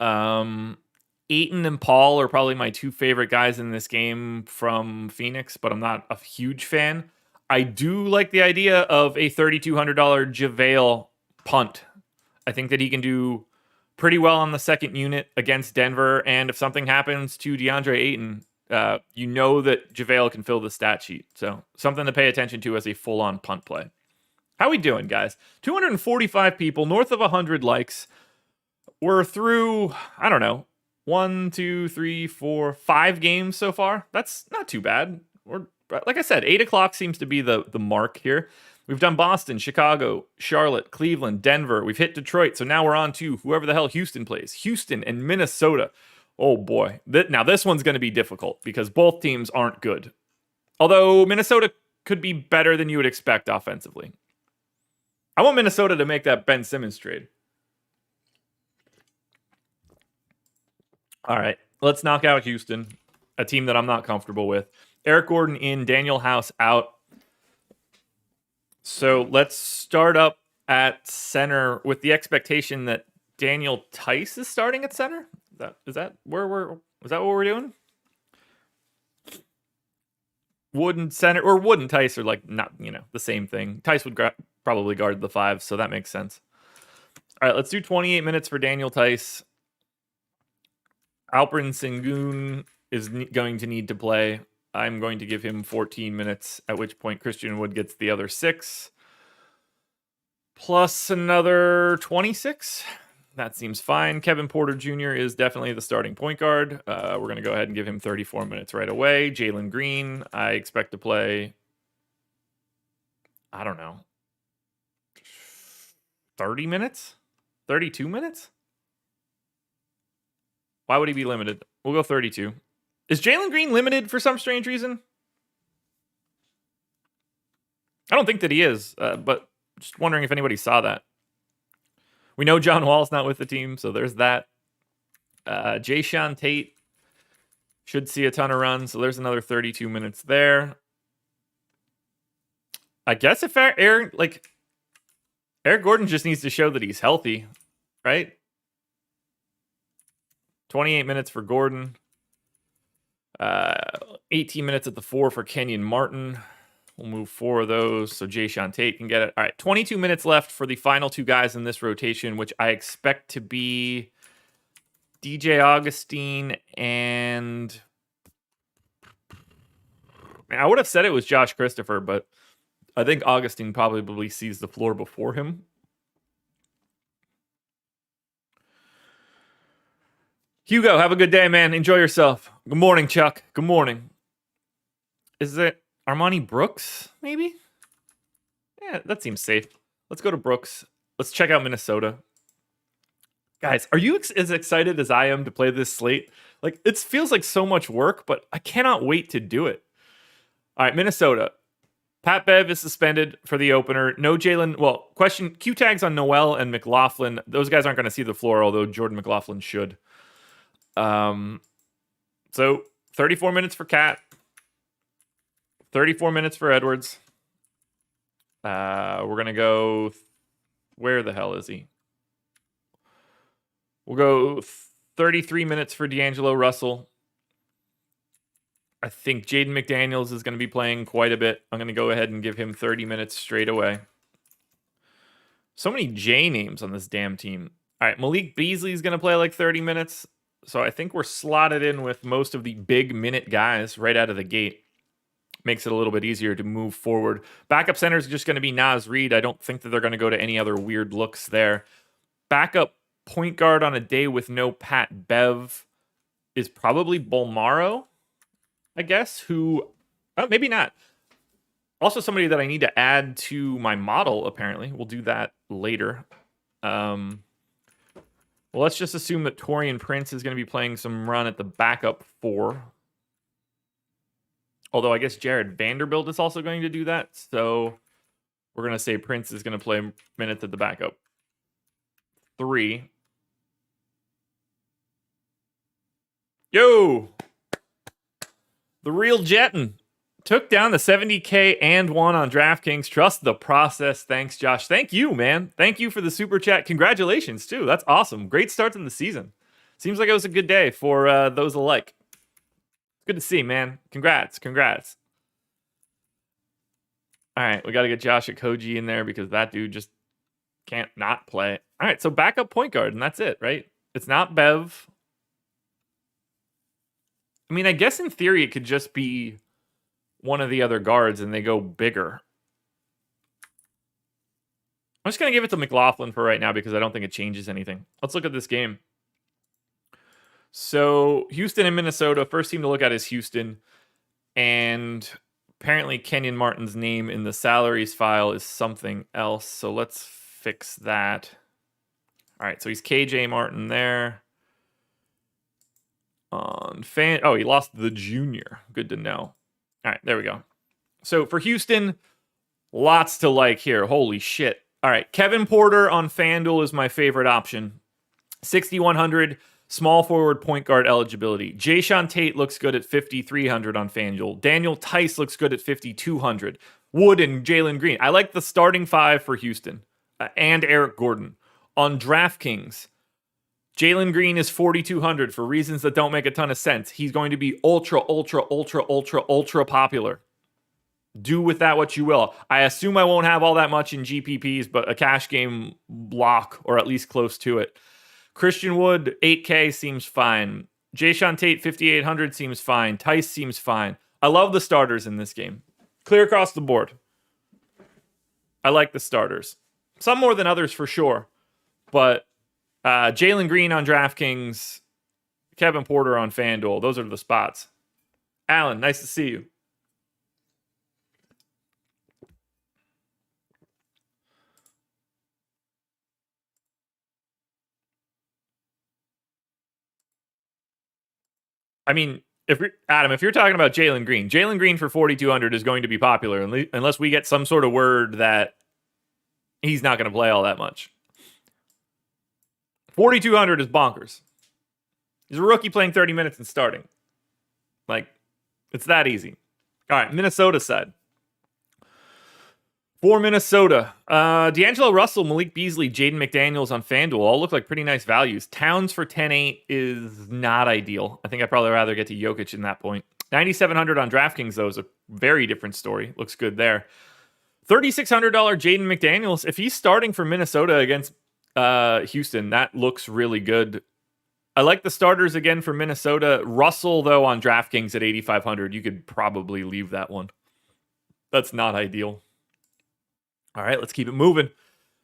S1: Ayton and Paul are probably my 2 favorite guys in this game from Phoenix, but I'm not a huge fan. I do like the idea of a $3,200 JaVale punt. I think that he can do pretty well on the second unit against Denver, and if something happens to DeAndre Ayton, you know that JaVale can fill the stat sheet. So something to pay attention to as a full-on punt play. How we doing, guys? 245 people, north of 100 likes. We're through, I don't know, 1, 2, 3, 4, 5 games so far. That's not too bad. We're, like I said, 8 o'clock seems to be the mark here. We've done Boston, Chicago, Charlotte, Cleveland, Denver. We've hit Detroit. So now we're on to whoever the hell Houston plays. Houston and Minnesota. Oh boy. Now this one's going to be difficult because both teams aren't good. Although Minnesota could be better than you would expect offensively. I want Minnesota to make that Ben Simmons trade. All right. Let's knock out Houston, a team that I'm not comfortable with. Eric Gordon in, Daniel House out. So let's start up at center with the expectation that Daniel Tice is starting at center. Is that what we're doing? Wood and center, or Wood and Tice are like not, the same thing. Tice would probably guard the 5, so that makes sense. All right, let's do 28 minutes for Daniel Tice. Alperen Sengun is going to need to play. I'm going to give him 14 minutes, at which point Christian Wood gets the other 6. Plus another 26. That seems fine. Kevin Porter Jr. is definitely the starting point guard. We're going to go ahead and give him 34 minutes right away. Jalen Green, I expect to play, I don't know, 30 minutes? 32 minutes? Why would he be limited? We'll go 32. Is Jalen Green limited for some strange reason? I don't think that he is, but just wondering if anybody saw that. We know John Wall's not with the team, so there's that. Jayshawn Tate should see a ton of runs, so there's another 32 minutes there. I guess if Eric Gordon just needs to show that he's healthy, right? 28 minutes for Gordon. 18 minutes at the 4 for Kenyon Martin. We'll move 4 of those so Jayshawn Tate can get it. All right, 22 minutes left for the final 2 guys in this rotation, which I expect to be DJ Augustine and... I would have said it was Josh Christopher, but I think Augustine probably sees the floor before him. Hugo, have a good day, man. Enjoy yourself. Good morning, Chuck. Good morning. Is it Armani Brooks, maybe? Yeah, that seems safe. Let's go to Brooks. Let's check out Minnesota. Guys, are you as excited as I am to play this slate? Like, it feels like so much work, but I cannot wait to do it. All right, Minnesota. Pat Bev is suspended for the opener. No Jalen. Well, question, Q tags on Noel and McLaughlin. Those guys aren't going to see the floor, although Jordan McLaughlin should. So 34 minutes for Cat. 34 minutes for Edwards. We're going to go... Where the hell is he? We'll go 33 minutes for D'Angelo Russell. I think Jaden McDaniels is going to be playing quite a bit. I'm going to go ahead and give him 30 minutes straight away. So many J names on this damn team. All right, Malik Beasley is going to play like 30 minutes. So I think we're slotted in with most of the big minute guys right out of the gate. Makes it a little bit easier to move forward. Backup center is just going to be Naz Reid. I don't think that they're going to go to any other weird looks there. Backup point guard on a day with no Pat Bev is probably Bolmaro, I guess, who... Oh, maybe not. Also somebody that I need to add to my model, apparently. We'll do that later. Well, let's just assume that Taurean Prince is going to be playing some run at the backup 4. Although I guess Jared Vanderbilt is also going to do that. So we're going to say Prince is going to play minutes at the backup 3. Yo! The real Jetton took down the 70K and won on DraftKings. Trust the process. Thanks, Josh. Thank you, man. Thank you for the super chat. Congratulations, too. That's awesome. Great start to the season. Seems like it was a good day for those alike. Good to see, man. Congrats. All right, we got to get Josh Okogie in there because that dude just can't not play. All right, so backup point guard, and that's it, right? It's not Bev. I mean, I guess in theory it could just be one of the other guards and they go bigger. I'm just going to give it to McLaughlin for right now because I don't think it changes anything. Let's look at this game. So Houston and Minnesota, first team to look at is Houston. And Apparently, Kenyon Martin's name in the salaries file is something else, so let's fix that. All right, so he's KJ Martin there. Oh, he lost the junior. Good to know. All right, there we go. So for Houston, lots to like here. Holy shit. All right, Kevin Porter on FanDuel is my favorite option. 6,100, small forward point guard eligibility. Jayshawn Tate looks good at 5,300 on FanDuel. Daniel Tice looks good at 5,200. Wood and Jalen Green. I like the starting five for Houston and Eric Gordon. On DraftKings, Jalen Green is 4,200 for reasons that don't make a ton of sense. He's going to be ultra popular. Do with that what you will. I assume I won't have all that much in GPPs, but a cash game block, or at least close to it. Christian Wood, 8K seems fine. Jayshawn Tate, 5,800 seems fine. Tice seems fine. I love the starters in this game. Clear across the board. I like the starters. Some more than others for sure. But Jalen Green on DraftKings, Kevin Porter on FanDuel. Those are the spots. Alan, nice to see you. I mean, if you're talking about Jalen Green for 4,200 is going to be popular unless we get some sort of word that he's not going to play all that much. 4,200 is bonkers. He's a rookie playing 30 minutes and starting. Like, it's that easy. All right, Minnesota side. For Minnesota, D'Angelo Russell, Malik Beasley, Jaden McDaniels on FanDuel all look like pretty nice values. Towns for 10-8 is not ideal. I think I'd probably rather get to Jokic in that point. 9,700 on DraftKings, though, is a very different story. Looks good there. $3,600 Jaden McDaniels. If he's starting for Minnesota against Houston, that looks really good. I like the starters again for Minnesota. Russell, though, on DraftKings at 8,500, you could probably leave that one. That's not ideal. All right, let's keep it moving.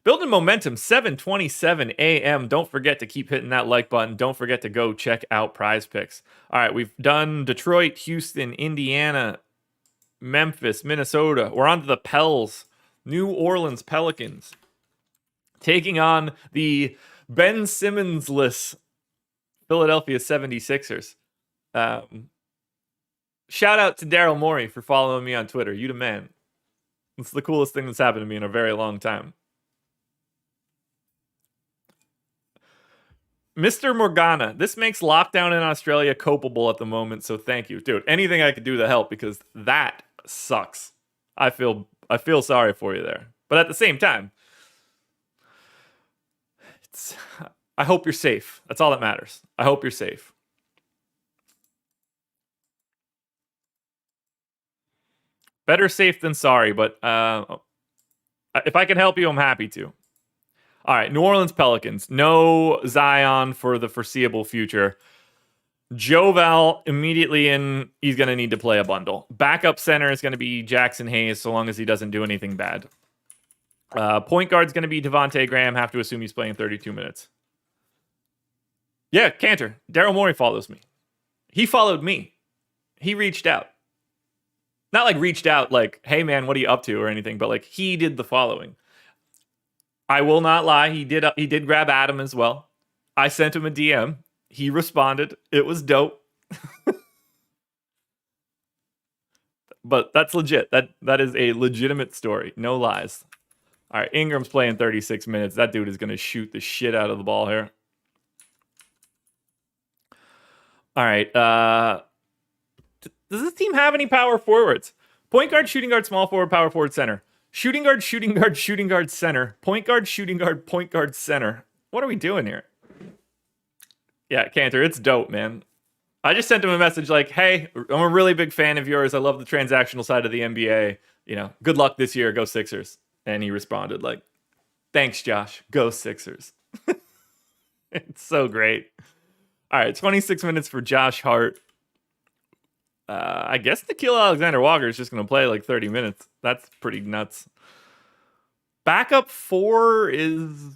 S1: Building momentum, 7:27 a.m. Don't forget to keep hitting that like button. Don't forget to go check out Prize Picks. All right, we've done Detroit, Houston, Indiana, Memphis, Minnesota. We're on to the Pels. New Orleans Pelicans taking on the Ben Simmons-less Philadelphia 76ers. Shout out to Daryl Morey for following me on Twitter. You the man. It's the coolest thing that's happened to me in a very long time. Mr. Morgana, this makes lockdown in Australia copable at the moment, so thank you. Dude, anything I could do to help, because that sucks. I feel sorry for you there. But at the same time, I hope you're safe. That's all that matters. I hope you're safe. Better safe than sorry, but if I can help you, I'm happy to. All right, New Orleans Pelicans. No Zion for the foreseeable future. Joe Val immediately in. He's going to need to play a bundle. Backup center is going to be Jackson Hayes, so long as he doesn't do anything bad. Point guard's going to be Devontae Graham. Have to assume he's playing 32 minutes. Yeah, Cantor. Daryl Morey follows me. He followed me. He reached out. Not like reached out like, hey man, what are you up to or anything, but like he did the following. I will not lie, he did grab Adam as well. I sent him a DM. He responded. It was dope. But that's legit. That is a legitimate story. No lies. All right, Ingram's playing 36 minutes. That dude is going to shoot the shit out of the ball here. All right, does this team have any power forwards? Point guard, shooting guard, small forward, power forward, center. Shooting guard, shooting guard, shooting guard, center. Point guard, shooting guard, point guard, center. What are we doing here? Yeah, Cantor, it's dope, man. I just sent him a message like, hey, I'm a really big fan of yours. I love the transactional side of the NBA. You know, good luck this year. Go Sixers. And he responded like, thanks, Josh. Go Sixers. It's so great. All right, 26 minutes for Josh Hart. I guess Nickeil Alexander-Walker is just going to play like 30 minutes. That's pretty nuts. Backup 4 is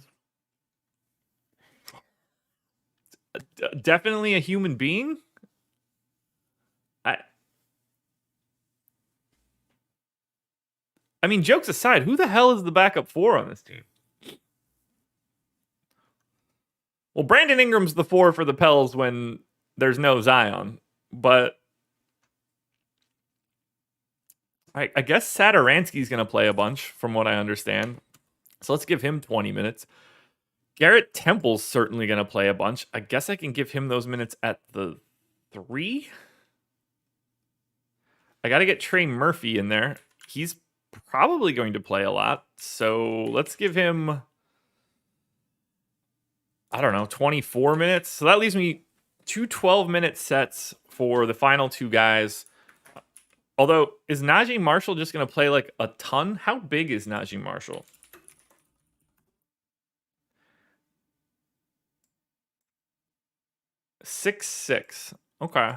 S1: definitely a human being. I mean, jokes aside, who the hell is the backup 4 on this team? Well, Brandon Ingram's the 4 for the Pels when there's no Zion. But I guess Satoransky's going to play a bunch, from what I understand. So let's give him 20 minutes. Garrett Temple's certainly going to play a bunch. I guess I can give him those minutes at the 3. I got to get Trey Murphy in there. He's probably going to play a lot. So let's give him, I don't know, 24 minutes. So that leaves me 2 12-minute sets for the final 2 guys. Although, is Najee Marshall just going to play like a ton? How big is Najee Marshall? Six six. Okay.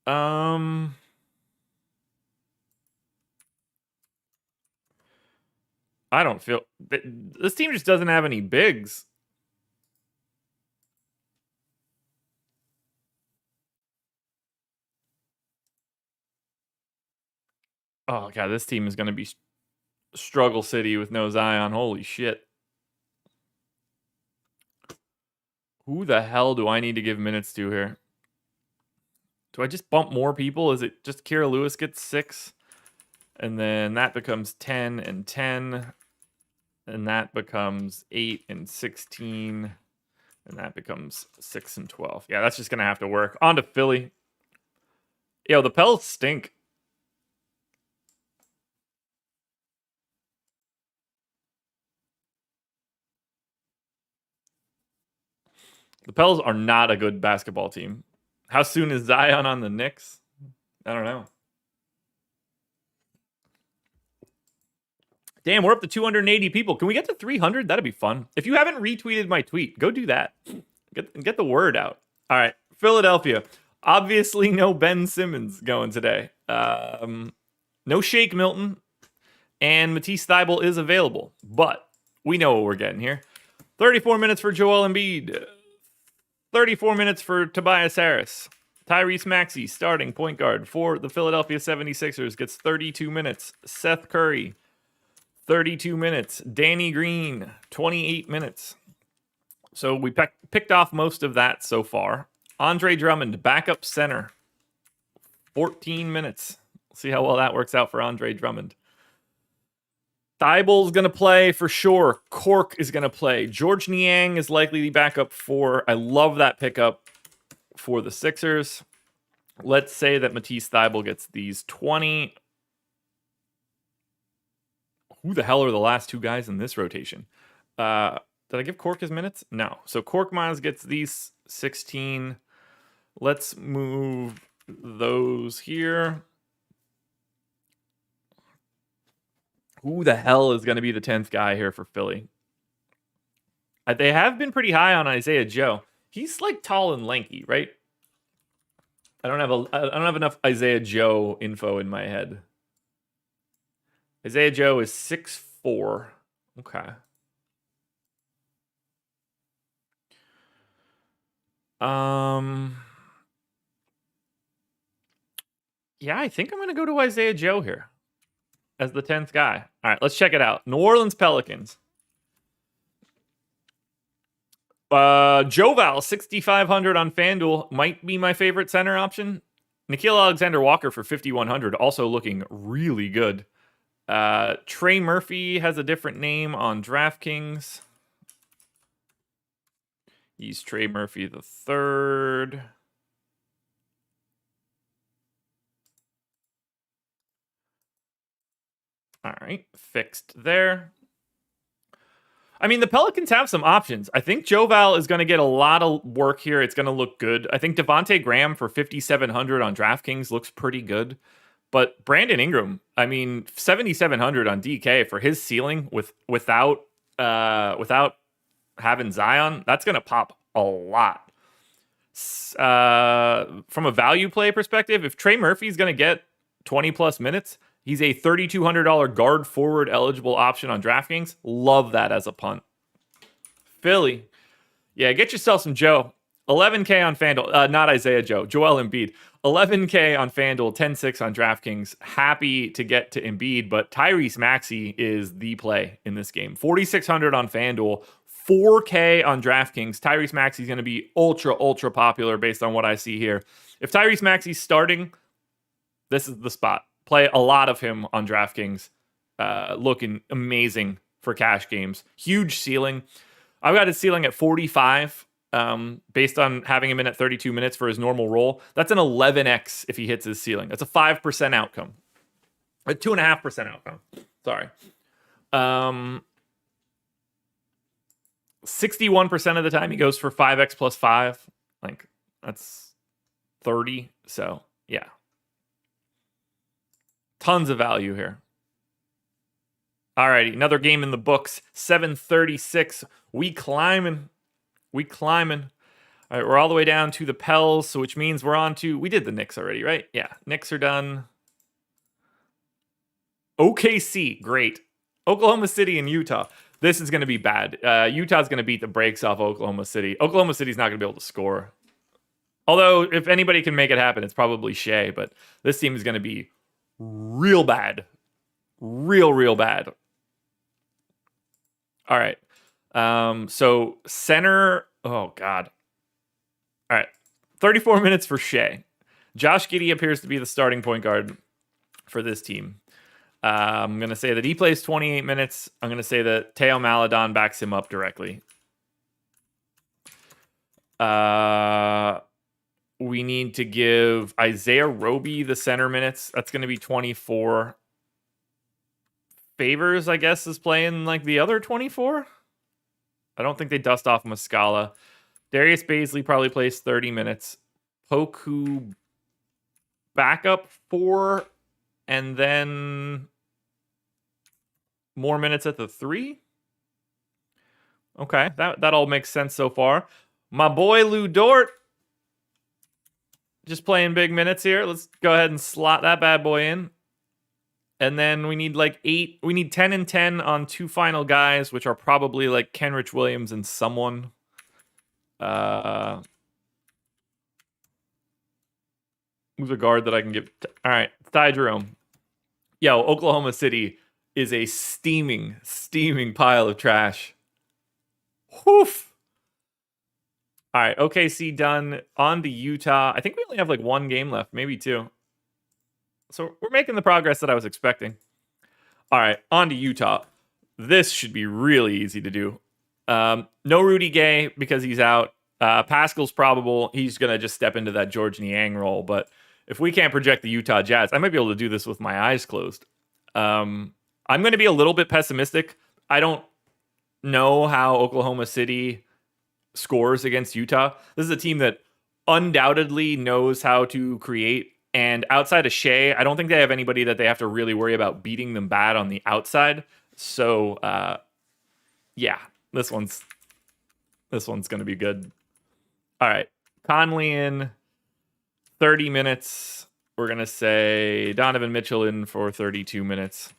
S1: I don't feel this team just doesn't have any bigs. Oh god, this team is going to be struggle city with no Zion. Holy shit. Who the hell do I need to give minutes to here? Do I just bump more people? Is it just Kira Lewis gets 6? And then that becomes 10 and 10. And that becomes 8 and 16. And that becomes 6 and 12. Yeah, that's just going to have to work. On to Philly. Yo, the Pels stink. The Pels are not a good basketball team. How soon is Zion on the Knicks? I don't know. Damn, we're up to 280 people. Can we get to 300? That'd be fun. If you haven't retweeted my tweet, go do that. Get the word out. All right, Philadelphia. Obviously, no Ben Simmons going today. No Shake Milton. And Matisse Thybulle is available. But we know what we're getting here. 34 minutes for Joel Embiid. 34 minutes for Tobias Harris. Tyrese Maxey, starting point guard for the Philadelphia 76ers, gets 32 minutes. Seth Curry, 32 minutes. Danny Green, 28 minutes. So we picked off most of that so far. Andre Drummond, backup center, 14 minutes. We'll see how well that works out for Andre Drummond. Thybulle's going to play for sure. Cork is going to play. George Niang is likely the backup 4. I love that pickup for the Sixers. Let's say that Matisse Thybulle gets these 20. Who the hell are the last 2 guys in this rotation? Did I give Cork his minutes? No. So Cork Miles gets these 16. Let's move those here. Who the hell is going to be the 10th guy here for Philly? They have been pretty high on Isaiah Joe. He's like tall and lanky, right? I don't have enough Isaiah Joe info in my head. Isaiah Joe is 6'4". Okay. Yeah, I think I'm going to go to Isaiah Joe here as the 10th guy. All right, let's check it out. New Orleans Pelicans. Joval, 6,500 on FanDuel. Might be my favorite center option. Nickeil Alexander-Walker for 5,100. Also looking really good. Trey Murphy has a different name on DraftKings. He's Trey Murphy the third. All right, fixed there. I mean, the Pelicans have some options. I think Joval is going to get a lot of work here. It's going to look good. I think Devontae Graham for 5,700 on DraftKings looks pretty good. But Brandon Ingram, I mean, 7,700 on DK for his ceiling without having Zion, that's going to pop a lot. From a value play perspective, if Trey Murphy is going to get 20 plus minutes, he's a $3,200 guard forward eligible option on DraftKings. Love that as a punt. Philly. Yeah, get yourself some Joe. 11K on FanDuel. Not Isaiah Joe. Joel Embiid. 11K on FanDuel, 10-6 on DraftKings. Happy to get to Embiid, but Tyrese Maxey is the play in this game. 4,600 on FanDuel, 4K on DraftKings. Tyrese Maxey is going to be ultra popular based on what I see here. If Tyrese Maxey's starting, this is the spot. Play a lot of him on DraftKings. Looking amazing for cash games. Huge ceiling. I've got his ceiling at 45. Based on having him in at 32 minutes for his normal role. That's an 11x if he hits his ceiling. That's a 5% outcome. A 2.5% outcome. Sorry. 61% of the time he goes for 5x plus 5. Like, that's 30. So, yeah. Tons of value here. Alrighty, another game in the books. 736. We climbing. All right, we're all the way down to the Pels, so which means we're on to... We did the Knicks already, right? Yeah, Knicks are done. OKC, great. Oklahoma City and Utah. This is going to be bad. Utah's going to beat the brakes off Oklahoma City. Oklahoma City's not going to be able to score. Although, if anybody can make it happen, it's probably Shea, but this team is going to be real bad. Real bad. All right. So center, oh God. All right. 34 minutes for Shea. Josh Giddey appears to be the starting point guard for this team. I'm going to say that he plays 28 minutes. I'm going to say that Teo Maledon backs him up directly. We need to give Isaiah Roby the center minutes. That's going to be 24. Favors, I guess, is playing like the other 24. I don't think they dust off Muscala. Darius Baisley probably plays 30 minutes. Poku backup 4. And then more minutes at the 3. Okay, that all makes sense so far. My boy Lou Dort just playing big minutes here. Let's go ahead and slot that bad boy in. And then we need like 8. We need 10 and 10 on 2 final guys, which are probably like Kenrich Williams and someone. Who's a guard that I can give? All right, Ty Jerome. Yo, Oklahoma City is a steaming pile of trash. Woof. All right, OKC done. On to Utah. I think we only have like 1 game left, maybe 2. So we're making the progress that I was expecting. All right, on to Utah. This should be really easy to do. No Rudy Gay because he's out. Pascal's probable. He's going to just step into that George Niang role. But if we can't project the Utah Jazz, I might be able to do this with my eyes closed. I'm going to be a little bit pessimistic. I don't know how Oklahoma City scores against Utah. This is a team that undoubtedly knows how to create. And outside of Shea, I don't think they have anybody that they have to really worry about beating them bad on the outside. So, yeah, this one's going to be good. All right, Conley in 30 minutes. We're going to say Donovan Mitchell in for 32 minutes.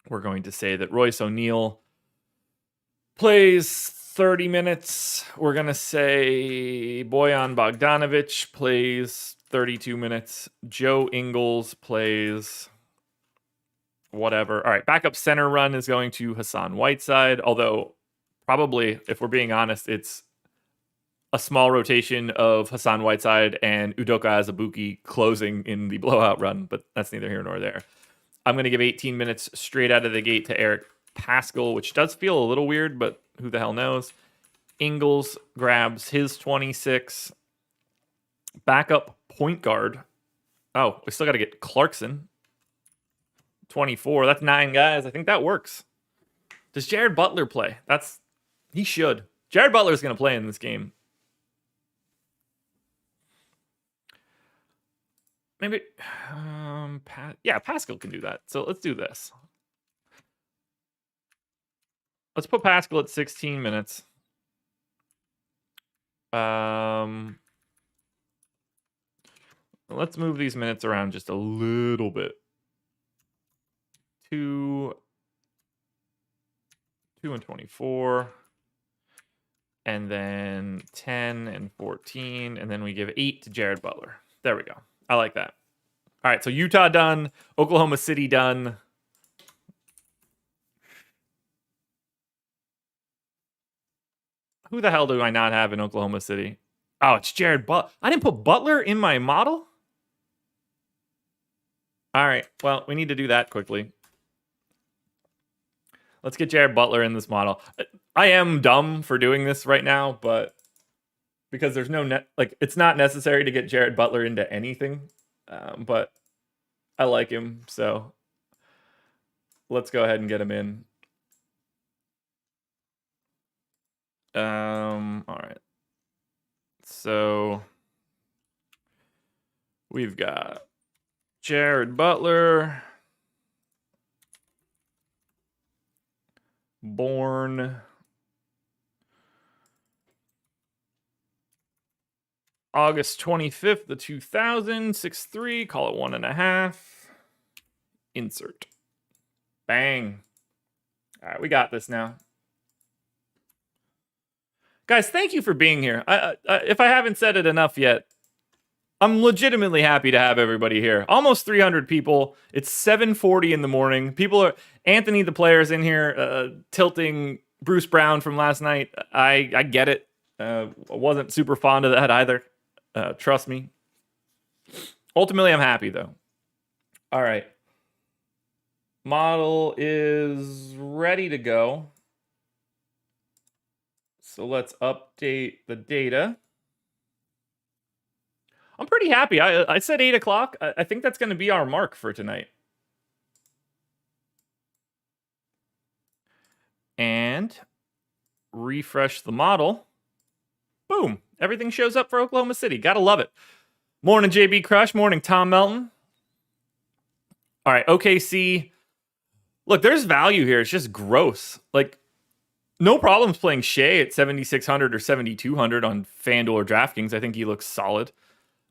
S1: We're going to say that Royce O'Neal plays 30 minutes. We're going to say Bojan Bogdanovic plays 32 minutes. Joe Ingles plays whatever. All right, backup center run is going to Hassan Whiteside, although probably, if we're being honest, it's a small rotation of Hassan Whiteside and Udoka Azubuike closing in the blowout run, but that's neither here nor there. I'm going to give 18 minutes straight out of the gate to Eric Paschall, which does feel a little weird, but who the hell knows. Ingles grabs his 26. Backup point guard. Oh, we still got to get Clarkson. 24. That's 9 guys. I think that works. Does Jared Butler play? He should. Jared Butler is going to play in this game. Maybe. Paschall can do that. So let's do this. Let's put Paschall at 16 minutes. Let's move these minutes around just a little bit. 2 and 24. And then 10 and 14. And then we give 8 to Jared Butler. There we go. I like that. All right, so Utah done. Oklahoma City done. Who the hell do I not have in Oklahoma City? Oh, it's Jared Butler. I didn't put Butler in my model? All right, well, we need to do that quickly. Let's get Jared Butler in this model. I am dumb for doing this right now, but because there's no it's not necessary to get Jared Butler into anything, but I like him, so let's go ahead and get him in. All right. So we've got Jared Butler, born August 25th, 2000, 6'3", call it 1.5. Insert. Bang. All right, we got this now. Guys, thank you for being here. If I haven't said it enough yet, I'm legitimately happy to have everybody here. Almost 300 people. It's 7:40 in the morning. People are... Anthony, the player's in here, tilting Bruce Brown from last night. I get it. I wasn't super fond of that either. Trust me. Ultimately, I'm happy, though. All right. Model is ready to go. So let's update the data. I'm pretty happy. I said 8 o'clock. I think that's going to be our mark for tonight. And refresh the model. Boom. Everything shows up for Oklahoma City. Gotta love it. Morning, JB Crush. Morning, Tom Melton. All right, OKC. Look, there's value here. It's just gross. Like, no problems playing Shea at 7,600 or 7,200 on FanDuel or DraftKings. I think he looks solid.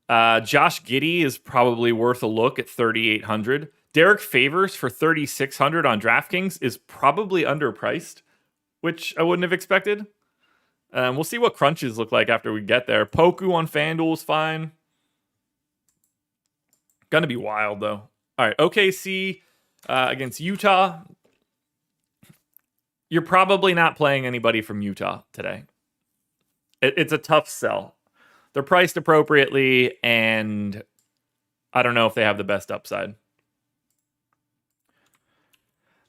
S1: Josh Giddey is probably worth a look at 3,800. Derek Favors for 3,600 on DraftKings is probably underpriced, which I wouldn't have expected. We'll see what crunches look like after we get there. Poku on FanDuel is fine. Gonna be wild, though. All right, OKC against Utah. You're probably not playing anybody from Utah today. It's a tough sell. They're priced appropriately, and I don't know if they have the best upside.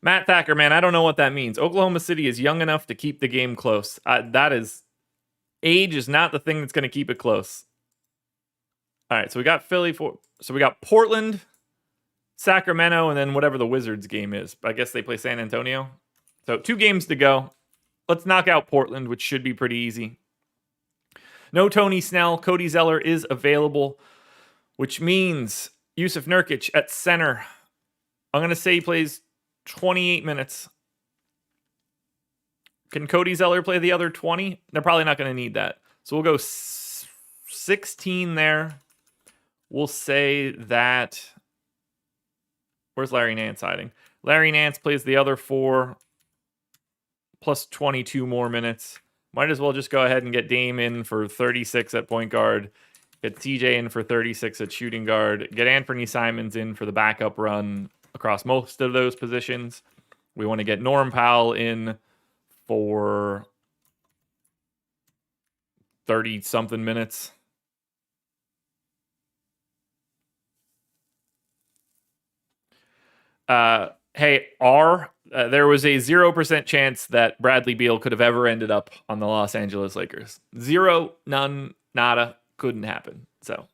S1: Matt Thacker, man, I don't know what that means. Oklahoma City is young enough to keep the game close. Age is not the thing that's going to keep it close. All right, so we got so we got Portland, Sacramento, and then whatever the Wizards game is. I guess they play San Antonio. So 2 games to go. Let's knock out Portland, which should be pretty easy. No Tony Snell. Cody Zeller is available, which means Yusuf Nurkic at center. I'm going to say he plays 28 minutes. Can Cody Zeller play the other 20? They're probably not going to need that. So we'll go 16 there. We'll say that... Where's Larry Nance hiding? Larry Nance plays the other 4 plus 22 more minutes. Might as well just go ahead and get Dame in for 36 at point guard. Get TJ in for 36 at shooting guard. Get Anthony Simons in for the backup run across most of those positions. We want to get Norm Powell in for 30-something minutes. Hey, there was a 0% chance that Bradley Beal could have ever ended up on the Los Angeles Lakers. 0, none, nada, couldn't happen. So,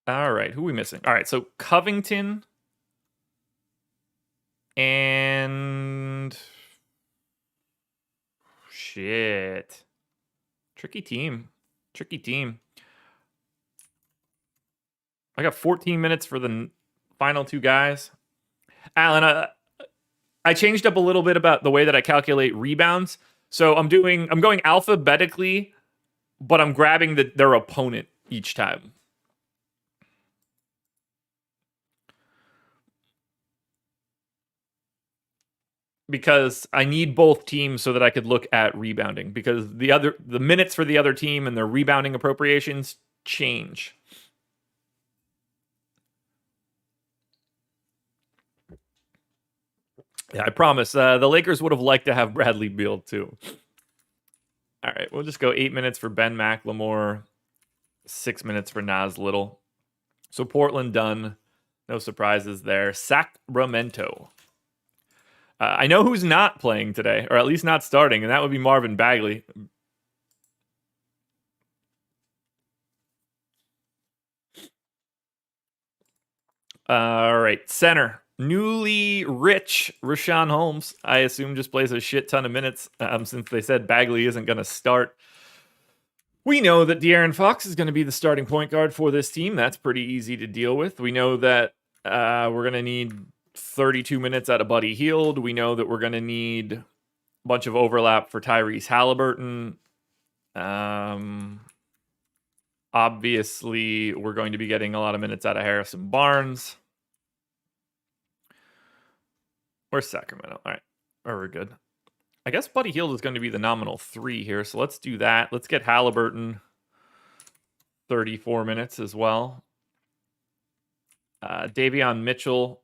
S1: all right, who are we missing? All right, so Covington and shit. Tricky team. I got 14 minutes for the final 2 guys. Alan, I changed up a little bit about the way that I calculate rebounds. So I'm going alphabetically, but I'm grabbing their opponent each time. because I need both teams so that I could look at rebounding, because the minutes for the other team and their rebounding appropriations change. Yeah, I promise. The Lakers would have liked to have Bradley Beal too. All right, we'll just go 8 minutes for Ben McLemore, 6 minutes for Nas Little. So Portland done. No surprises there. Sacramento. I know who's not playing today, or at least not starting, and that would be Marvin Bagley. All right, center. Newly rich Rashawn Holmes, I assume, just plays a shit ton of minutes since they said Bagley isn't going to start. We know that De'Aaron Fox is going to be the starting point guard for this team. That's pretty easy to deal with. We know that we're going to need 32 minutes out of Buddy Hield. We know that we're going to need a bunch of overlap for Tyrese Halliburton. Obviously, we're going to be getting a lot of minutes out of Harrison Barnes. Where's Sacramento? All right. Oh, we're good. I guess Buddy Hield is going to be the nominal 3 here, so let's do that. Let's get Halliburton 34 minutes as well. Davion Mitchell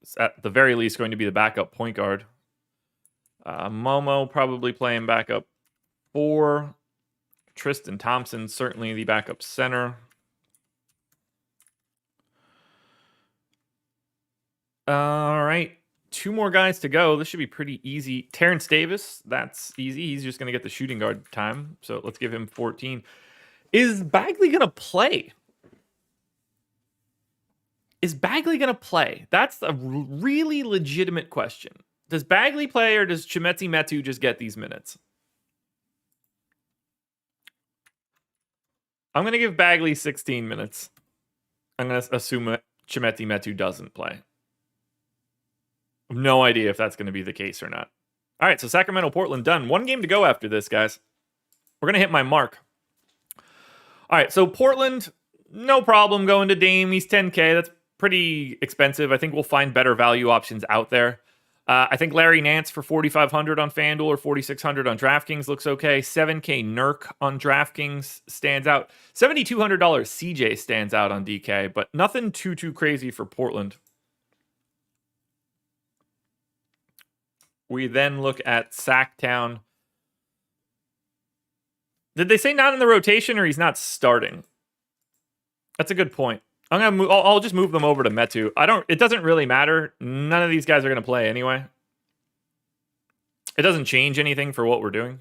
S1: is at the very least going to be the backup point guard. Momo probably playing backup 4. Tristan Thompson certainly the backup center. All right. 2 more guys to go. This should be pretty easy. Terrence Davis, that's easy. He's just going to get the shooting guard time. So let's give him 14. Is Bagley going to play? Is Bagley going to play? That's a really legitimate question. Does Bagley play, or does Chimezie Metu just get these minutes? I'm going to give Bagley 16 minutes. I'm going to assume that Chimezie Metu doesn't play. No idea if that's going to be the case or not. All right, so Sacramento, Portland done. 1 game to go after this, guys. We're going to hit my mark. All right, so Portland, no problem going to Dame. He's 10K. That's pretty expensive. I think we'll find better value options out there. I think Larry Nance for 4,500 on FanDuel or 4,600 on DraftKings looks okay. 7K Nurk on DraftKings stands out. $7,200 CJ stands out on DK, but nothing too crazy for Portland. We then look at Sacktown. Did they say not in the rotation, or he's not starting? That's a good point. I'm gonna move. I'll just move them over to Metu. It doesn't really matter. None of these guys are gonna play anyway. It doesn't change anything for what we're doing.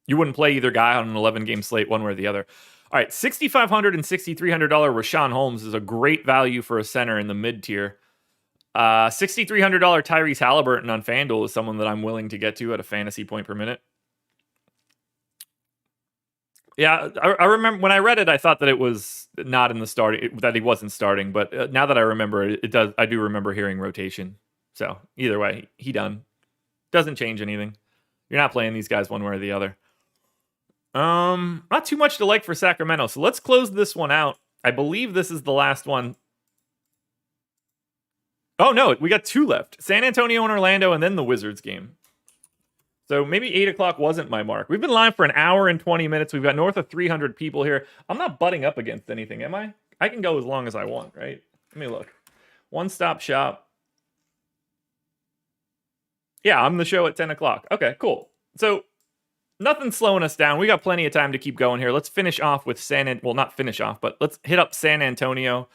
S1: You wouldn't play either guy on an 11-game slate one way or the other. All right, $6,500 and $6,300 Rashawn Holmes is a great value for a center in the mid tier. $6,300 Tyrese Halliburton on FanDuel is someone that I'm willing to get to at a fantasy point per minute. Yeah, I remember when I read it, I thought that it was not in the starting, that he wasn't starting. But now that I remember it, I do remember hearing rotation. So either way, he done. Doesn't change anything. You're not playing these guys one way or the other. Not too much to like for Sacramento. So let's close this one out. I believe this is the last one. Oh no, we got 2 left. San Antonio and Orlando, and then the Wizards game. So maybe 8 o'clock wasn't my mark. We've been live for an hour and 20 minutes. We've got north of 300 people here. I'm not butting up against anything, am I? I can go as long as I want, right? Let me look. One-stop shop. Yeah, I'm the show at 10 o'clock. Okay, cool. So nothing's slowing us down. We got plenty of time to keep going here. Let's finish off with well, not finish off, but let's hit up San Antonio.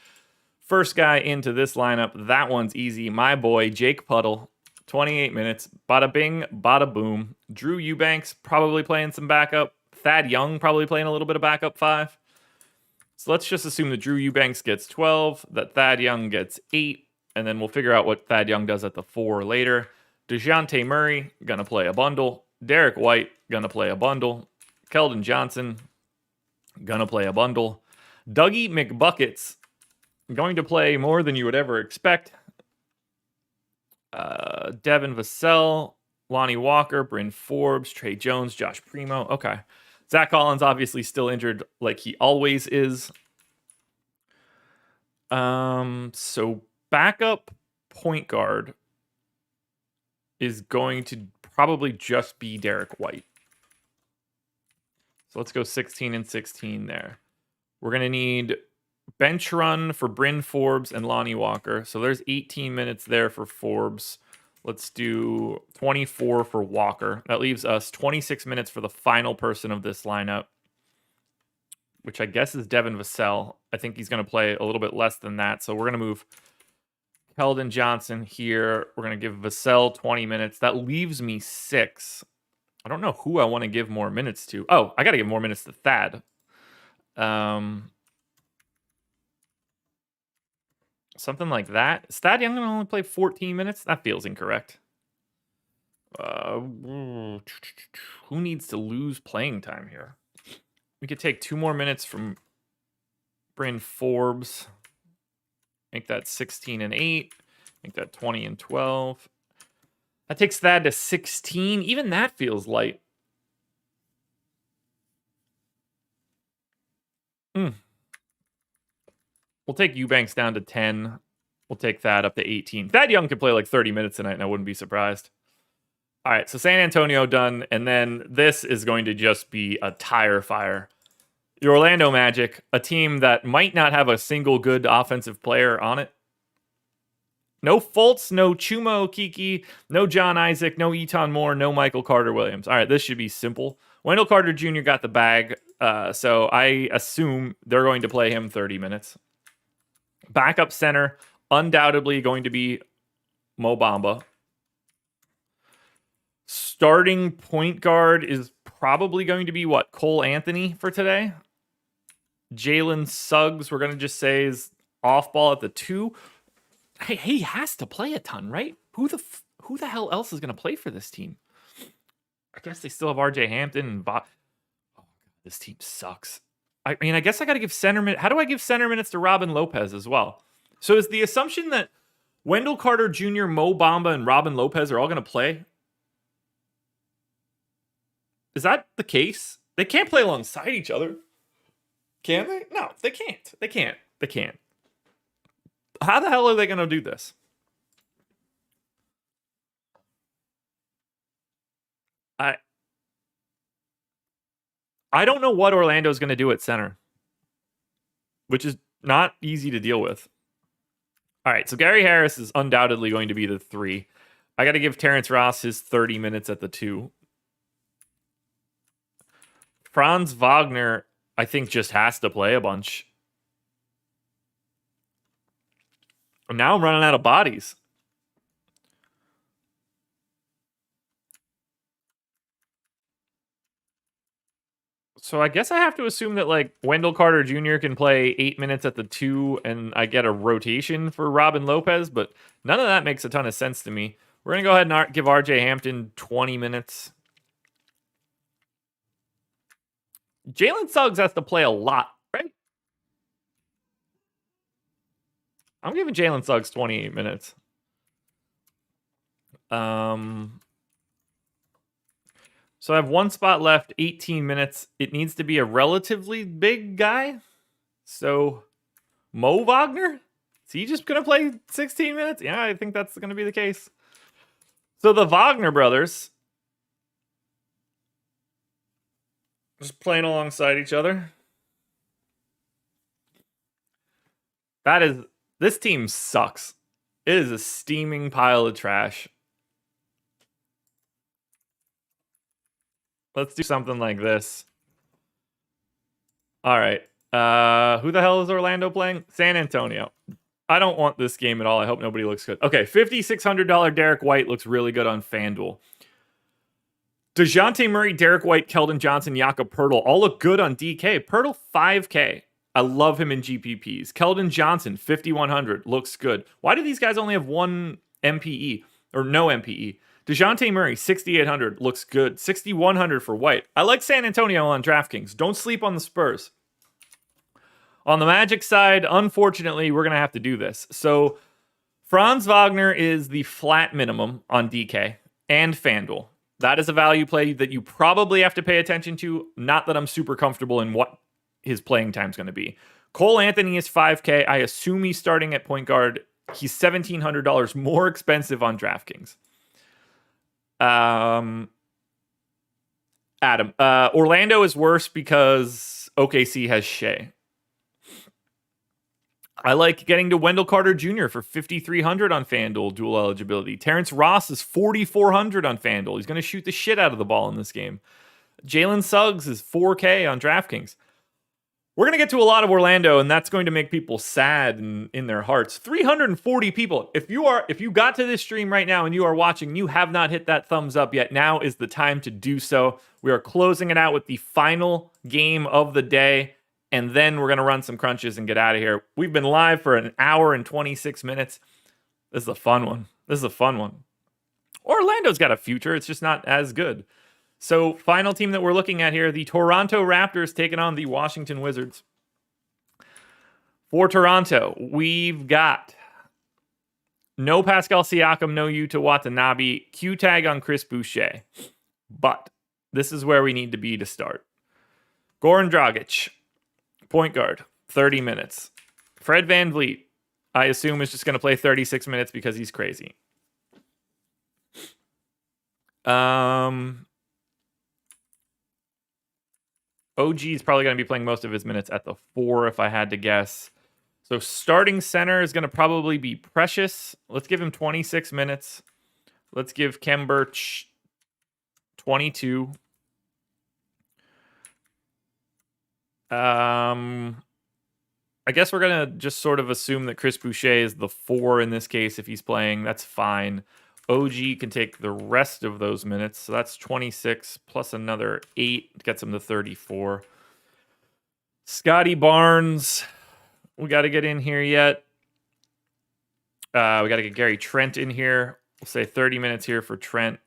S1: First guy into this lineup. That one's easy. My boy, Jake Puddle. 28 minutes. Bada bing, bada boom. Drew Eubanks probably playing some backup. Thad Young probably playing a little bit of backup 5. So let's just assume that Drew Eubanks gets 12, that Thad Young gets 8, and then we'll figure out what Thad Young does at the 4 later. DeJounte Murray, gonna play a bundle. Derek White, gonna play a bundle. Keldon Johnson, gonna play a bundle. Dougie McBuckets, going to play more than you would ever expect. Devin Vassell, Lonnie Walker, Bryn Forbes, Trey Jones, Josh Primo. Okay. Zach Collins obviously still injured like he always is. So backup point guard is going to probably just be Derek White. So let's go 16 and 16 there. We're going to need bench run for Bryn Forbes and Lonnie Walker. So there's 18 minutes there for Forbes. Let's do 24 for Walker. That leaves us 26 minutes for the final person of this lineup, which I guess is Devin Vassell. I think he's going to play a little bit less than that. So we're going to move Keldon Johnson here. We're going to give Vassell 20 minutes. That leaves me 6. I don't know who I want to give more minutes to. Oh, I got to give more minutes to Thad. Something like that. Is Thad Young going to only play 14 minutes? That feels incorrect. Who needs to lose playing time here? We could take 2 more minutes from Bryn Forbes. Make that 16 and 8. Make that 20 and 12. That takes Thad to 16. Even that feels light. We'll take Eubanks down to 10. We'll take Thad up to 18. Thad Young could play like 30 minutes tonight, and I wouldn't be surprised. All right, so San Antonio done, and then this is going to just be a tire fire. The Orlando Magic, a team that might not have a single good offensive player on it. No Fultz, no Chuma Okeke, no John Isaac, no Eton Moore, no Michael Carter-Williams. All right, this should be simple. Wendell Carter Jr. got the bag, so I assume they're going to play him 30 minutes. Backup center, undoubtedly going to be Mo Bamba. Starting point guard is probably going to be, what, Cole Anthony for today? Jalen Suggs, we're going to just say, is off ball at the 2. Hey, he has to play a ton, right? Who the hell else is going to play for this team? I guess they still have RJ Hampton and Oh, God, this team sucks. I mean, I guess I got to give center minutes. How do I give center minutes to Robin Lopez as well? So is the assumption that Wendell Carter Jr., Mo Bamba, and Robin Lopez are all going to play? Is that the case? They can't play alongside each other. Can they? No, they can't. They can't. How the hell are they going to do this? I don't know what Orlando's going to do at center, which is not easy to deal with. All right, so Gary Harris is undoubtedly going to be the 3. I got to give Terrence Ross his 30 minutes at the 2. Franz Wagner, I think, just has to play a bunch. Now I'm running out of bodies. So I guess I have to assume that like Wendell Carter Jr. can play 8 minutes at the 2 and I get a rotation for Robin Lopez, but none of that makes a ton of sense to me. We're going to go ahead and give RJ Hampton 20 minutes. Jalen Suggs has to play a lot, right? I'm giving Jalen Suggs 28 minutes. So I have 1 spot left, 18 minutes. It needs to be a relatively big guy. So Mo Wagner? Is he just going to play 16 minutes? Yeah, I think that's going to be the case. So the Wagner brothers just playing alongside each other. This team sucks. It is a steaming pile of trash. Let's do something like this. All right. Who the hell is Orlando playing? San Antonio. I don't want this game at all. I hope nobody looks good. Okay, $5,600 Derek White looks really good on FanDuel. DeJounte Murray, Derek White, Keldon Johnson, Jakob Poeltl all look good on DK. Poeltl, 5K. I love him in GPPs. Keldon Johnson, 5,100, looks good. Why do these guys only have 1 MPE or no MPE? DeJounte Murray, 6,800, looks good. 6,100 for White. I like San Antonio on DraftKings. Don't sleep on the Spurs. On the Magic side, unfortunately, we're going to have to do this. So Franz Wagner is the flat minimum on DK and FanDuel. That is a value play that you probably have to pay attention to. Not that I'm super comfortable in what his playing time is going to be. Cole Anthony is 5K. I assume he's starting at point guard. He's $1,700 more expensive on DraftKings. Adam. Orlando is worse because OKC has Shea. I like getting to Wendell Carter Jr. for 5,300 on FanDuel dual eligibility. Terrence Ross is 4,400 on FanDuel. He's going to shoot the shit out of the ball in this game. Jalen Suggs is 4K on DraftKings. We're going to get to a lot of Orlando, and that's going to make people sad in their hearts. 340 people. If you got to this stream right now and you are watching, you have not hit that thumbs up yet, now is the time to do so. We are closing it out with the final game of the day, and then we're going to run some crunches and get out of here. We've been live for an hour and 26 minutes. This is a fun one. Orlando's got a future. It's just not as good. So, final team that we're looking at here, the Toronto Raptors taking on the Washington Wizards. For Toronto, we've got no Pascal Siakam, no Yuta Watanabe, Q tag on Chris Boucher. But this is where we need to be to start. Goran Dragic, point guard, 30 minutes. Fred VanVleet, I assume, is just going to play 36 minutes because he's crazy. OG is probably going to be playing most of his minutes at the 4, if I had to guess. So starting center is going to probably be Precious. Let's give him 26 minutes. Let's give Kem Birch 22. I guess we're going to just sort of assume that Chris Boucher is the 4 in this case if he's playing. That's fine. OG can take the rest of those minutes. So that's 26 plus another 8. Gets him to 34. Scotty Barnes. We got to get in here yet. We got to get Gary Trent in here. We'll say 30 minutes here for Trent.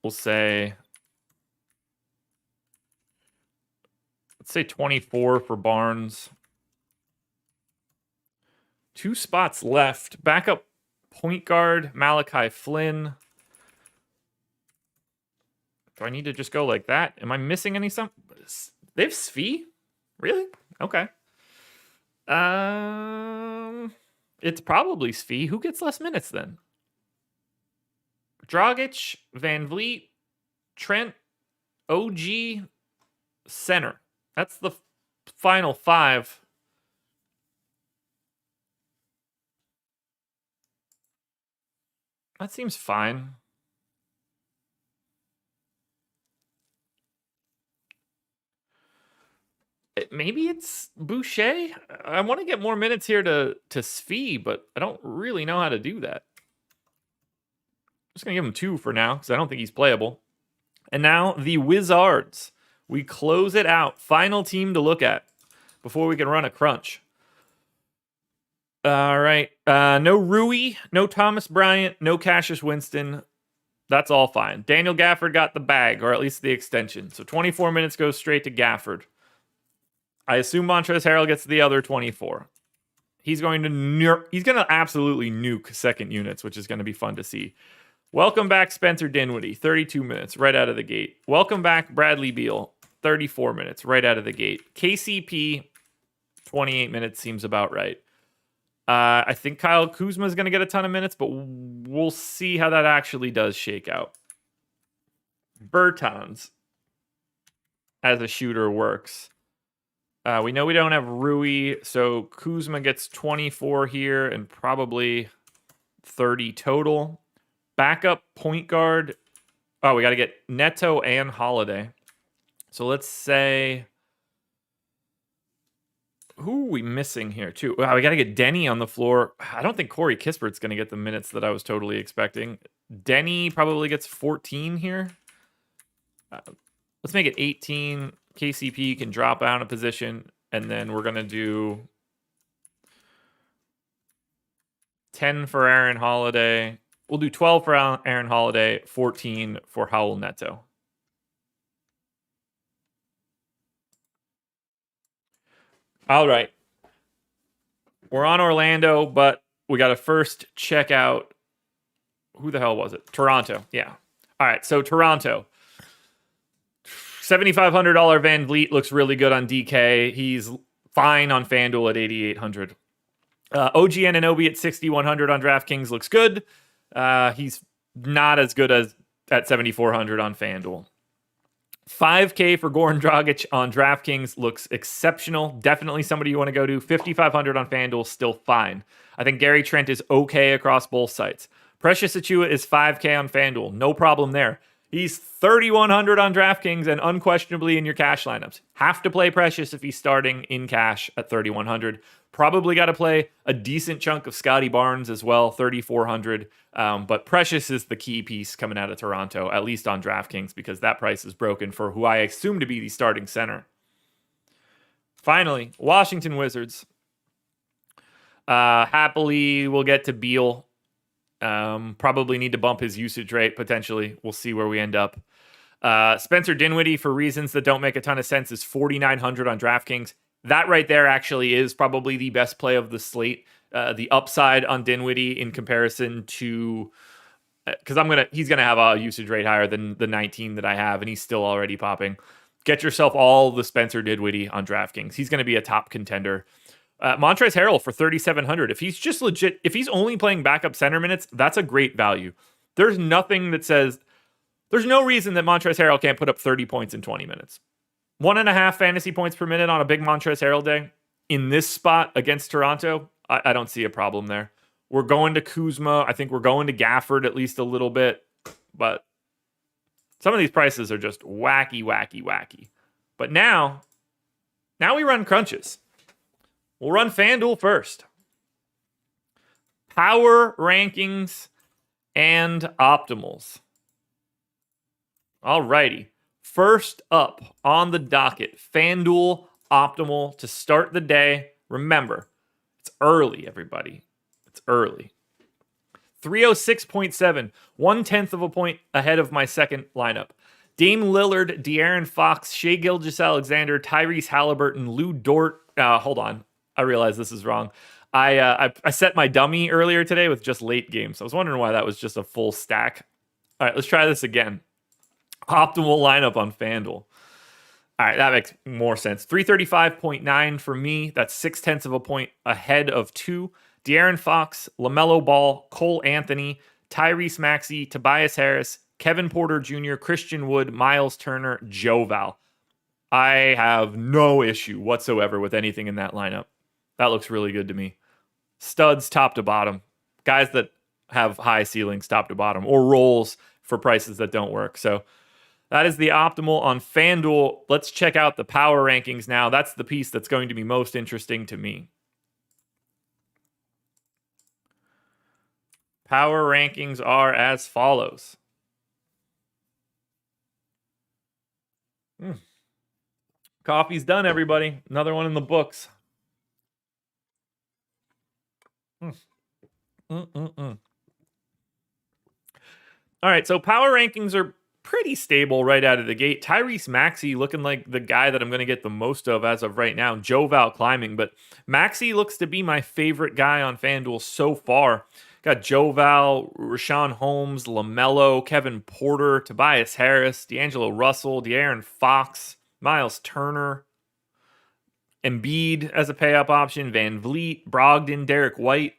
S1: We'll say... let's say 24 for Barnes. 2 spots left. Backup point guard, Malachi Flynn. Do I need to just go like that? Am I missing any? They have Svi? Really? Okay. It's probably Svi. Who gets less minutes then? Dragic, VanVleet, Trent, OG, center. That's the final 5. That seems fine. Maybe it's Boucher. I want to get more minutes here to Svi, but I don't really know how to do that. I'm just going to give him 2 for now because I don't think he's playable. And now the Wizards. We close it out. Final team to look at before we can run a crunch. All right. No Rui, no Thomas Bryant, no Cassius Winston. That's all fine. Daniel Gafford got the bag, or at least the extension. So 24 minutes goes straight to Gafford. I assume Montrezl Harrell gets the other 24. He's going to absolutely nuke second units, which is going to be fun to see. Welcome back, Spencer Dinwiddie, 32 minutes right out of the gate. Welcome back, Bradley Beal, 34 minutes right out of the gate. KCP, 28 minutes seems about right. I think Kyle Kuzma is going to get a ton of minutes, but we'll see how that actually does shake out. Bertans as a shooter works. We know we don't have Rui, so Kuzma gets 24 here and probably 30 total. Backup point guard. Oh, we got to get Neto and Holiday. So let's say... who are we missing here, too? Wow, we got to get Denny on the floor. I don't think Corey Kispert's going to get the minutes that I was totally expecting. Denny probably gets 14 here. Let's make it 18. KCP can drop down a position, and then we're going to do 10 for Aaron Holiday. We'll do 12 for Aaron Holiday, 14 for Howell Neto. All right. We're on Orlando, but we got to first check out... who the hell was it? Toronto. Yeah. All right, so Toronto. $7,500 Van Vliet looks really good on DK. He's fine on FanDuel at 8,800. OG Anunoby at 6,100 on DraftKings looks good. He's not as good as at 7,400 on FanDuel. 5K for Goran Dragic on DraftKings looks exceptional. Definitely somebody you want to go to. 5,500 on FanDuel, still fine. I think Gary Trent is okay across both sites. Precious Achiuwa is 5K on FanDuel. No problem there. He's 3,100 on DraftKings and unquestionably in your cash lineups. Have to play Precious if he's starting in cash at 3,100. Probably got to play a decent chunk of Scotty Barnes as well, 3,400. But Precious is the key piece coming out of Toronto, at least on DraftKings, because that price is broken for who I assume to be the starting center. Finally, Washington Wizards. Happily, we'll get to Beal. Probably need to bump his usage rate, potentially. We'll see where we end up. Spencer Dinwiddie, for reasons that don't make a ton of sense, is 4,900 on DraftKings. That right there actually is probably the best play of the slate. The upside on Dinwiddie in comparison to, because he's gonna have a usage rate higher than the 19 that I have, and he's still already popping. Get yourself all the Spencer Dinwiddie on DraftKings. He's gonna be a top contender. Montrezl Harrell for 3,700. If he's just legit, if he's only playing backup center minutes, that's a great value. There's nothing that says, there's no reason that Montrezl Harrell can't put up 30 points in 20 minutes. 1.5 fantasy points per minute on a big Montrezl Harrell day in this spot against Toronto. I don't see a problem there. We're going to Kuzma. I think we're going to Gafford at least a little bit, but some of these prices are just wacky, wacky, wacky. But now we run crunches. We'll run FanDuel first. Power rankings and optimals. Alrighty. First up on the docket, FanDuel optimal to start the day. Remember, it's early, everybody. It's early. 306.7, 1/10 of a point ahead of my second lineup. Dame Lillard, De'Aaron Fox, Shai Gilgeous-Alexander, Tyrese Halliburton, Lou Dort. Hold on. I realize this is wrong. I set my dummy earlier today with just late games. I was wondering why that was just a full stack. All right, let's try this again. Optimal lineup on FanDuel. All right, that makes more sense. 335.9 for me. That's 0.6 of a point ahead of 2. De'Aaron Fox, LaMelo Ball, Cole Anthony, Tyrese Maxey, Tobias Harris, Kevin Porter Jr., Christian Wood, Miles Turner, Joe Val. I have no issue whatsoever with anything in that lineup. That looks really good to me. Studs top to bottom. Guys that have high ceilings top to bottom, or rolls for prices that don't work. So that is the optimal on FanDuel. Let's check out the power rankings now. That's the piece that's going to be most interesting to me. Power rankings are as follows. Coffee's done, everybody. Another one in the books. All right, so power rankings are pretty stable right out of the gate. Tyrese Maxey looking like the guy that I'm going to get the most of as of right now. Joe Val climbing, but Maxey looks to be my favorite guy on FanDuel so far. Got Joe Val, Rashawn Holmes, LaMelo, Kevin Porter, Tobias Harris, D'Angelo Russell, De'Aaron Fox, Miles Turner, Embiid as a pay-up option, Van Vliet, Brogdon, Derek White.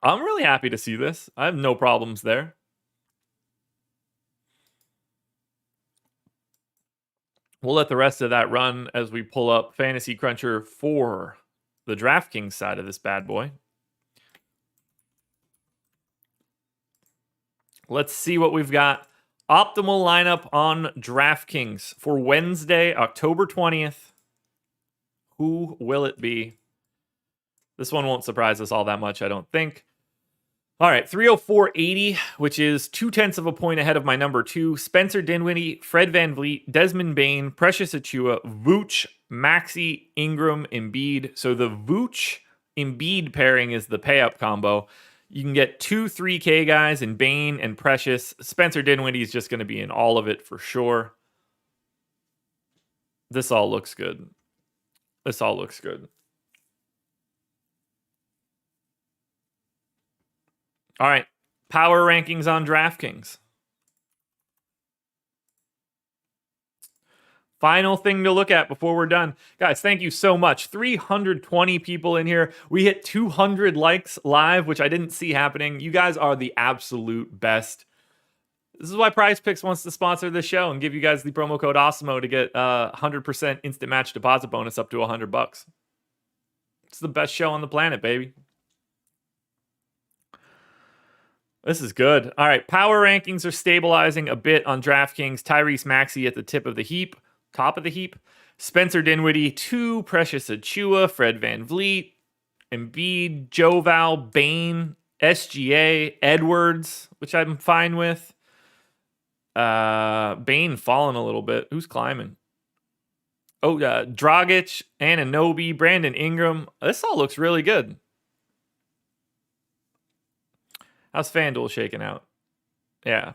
S1: I'm really happy to see this. I have no problems there. We'll let the rest of that run as we pull up Fantasy Cruncher for the DraftKings side of this bad boy. Let's see what we've got. Optimal lineup on DraftKings for Wednesday, October 20th. Who will it be? This one won't surprise us all that much, I don't think. All right, 304.80, which is 0.2 of a point ahead of my number 2. Spencer Dinwiddie, Fred VanVleet, Desmond Bane, Precious Achiuwa, Vooch, Maxey, Ingram, Embiid. So the Vooch Embiid pairing is the pay-up combo. You can get 2 3K guys in Bane and Precious. Spencer Dinwiddie is just going to be in all of it for sure. This all looks good. This all looks good. All right, power rankings on DraftKings. Final thing to look at before we're done. Guys, thank you so much. 320 people in here. We hit 200 likes live, which I didn't see happening. You guys are the absolute best. This is why Prize Picks wants to sponsor this show and give you guys the promo code Awesemo to get 100% instant match deposit bonus up to $100. It's the best show on the planet, baby. This is good. All right, power rankings are stabilizing a bit on DraftKings. Tyrese Maxey at the top of the heap. Spencer Dinwiddie, 2, Precious Achua, Fred VanVleet, Embiid, Joval, Bane, SGA, Edwards, which I'm fine with. Bane falling a little bit. Who's climbing? Oh, Dragic, Anunoby, Brandon Ingram. This all looks really good. How's FanDuel shaking out? Yeah.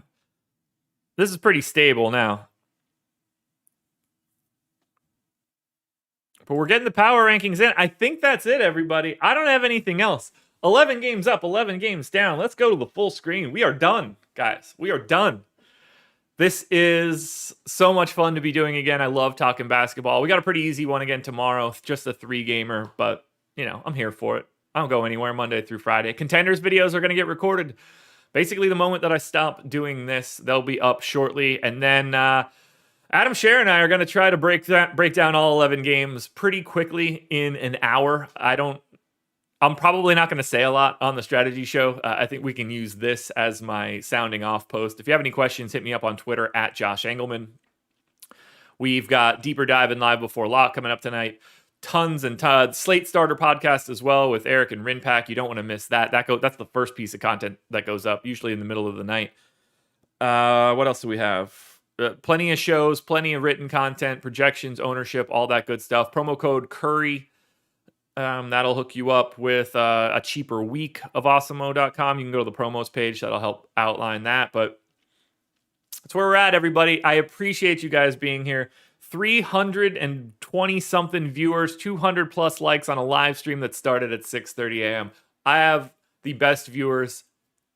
S1: This is pretty stable now. But we're getting the power rankings in. I think that's it, everybody. I don't have anything else. 11 games up, 11 games down. Let's go to the full screen. We are done, guys. We are done. This is so much fun to be doing again. I love talking basketball. We got a pretty easy one again tomorrow. Just a 3-gamer, but, I'm here for it. I don't go anywhere Monday through Friday. Contenders videos are going to get recorded. Basically, the moment that I stop doing this, they'll be up shortly. And then Adam Scher and I are going to try to break down all 11 games pretty quickly in an hour. I'm probably not going to say a lot on the strategy show. I think we can use this as my sounding off post. If you have any questions, hit me up on Twitter at Josh Engleman. We've got Deeper Dive and Live Before Lock coming up tonight. Tons and tons. Slate Starter podcast as well with Eric and Rinpack. You don't want to miss that. That's the first piece of content that goes up, usually in the middle of the night. What else do we have? Plenty of shows, plenty of written content, projections, ownership, all that good stuff. Promo code Curry. That'll hook you up with a cheaper week of Awesemo.com. You can go to the promos page. That'll help outline that. But that's where we're at, everybody. I appreciate you guys being here. 320 something viewers, 200 plus likes on a live stream that started at 6:30 a.m. I have the best viewers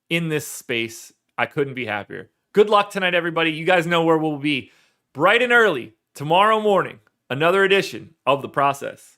S1: in this space. I couldn't be happier. Good luck tonight, everybody. You guys know where we'll be bright and early tomorrow morning. Another edition of The Process.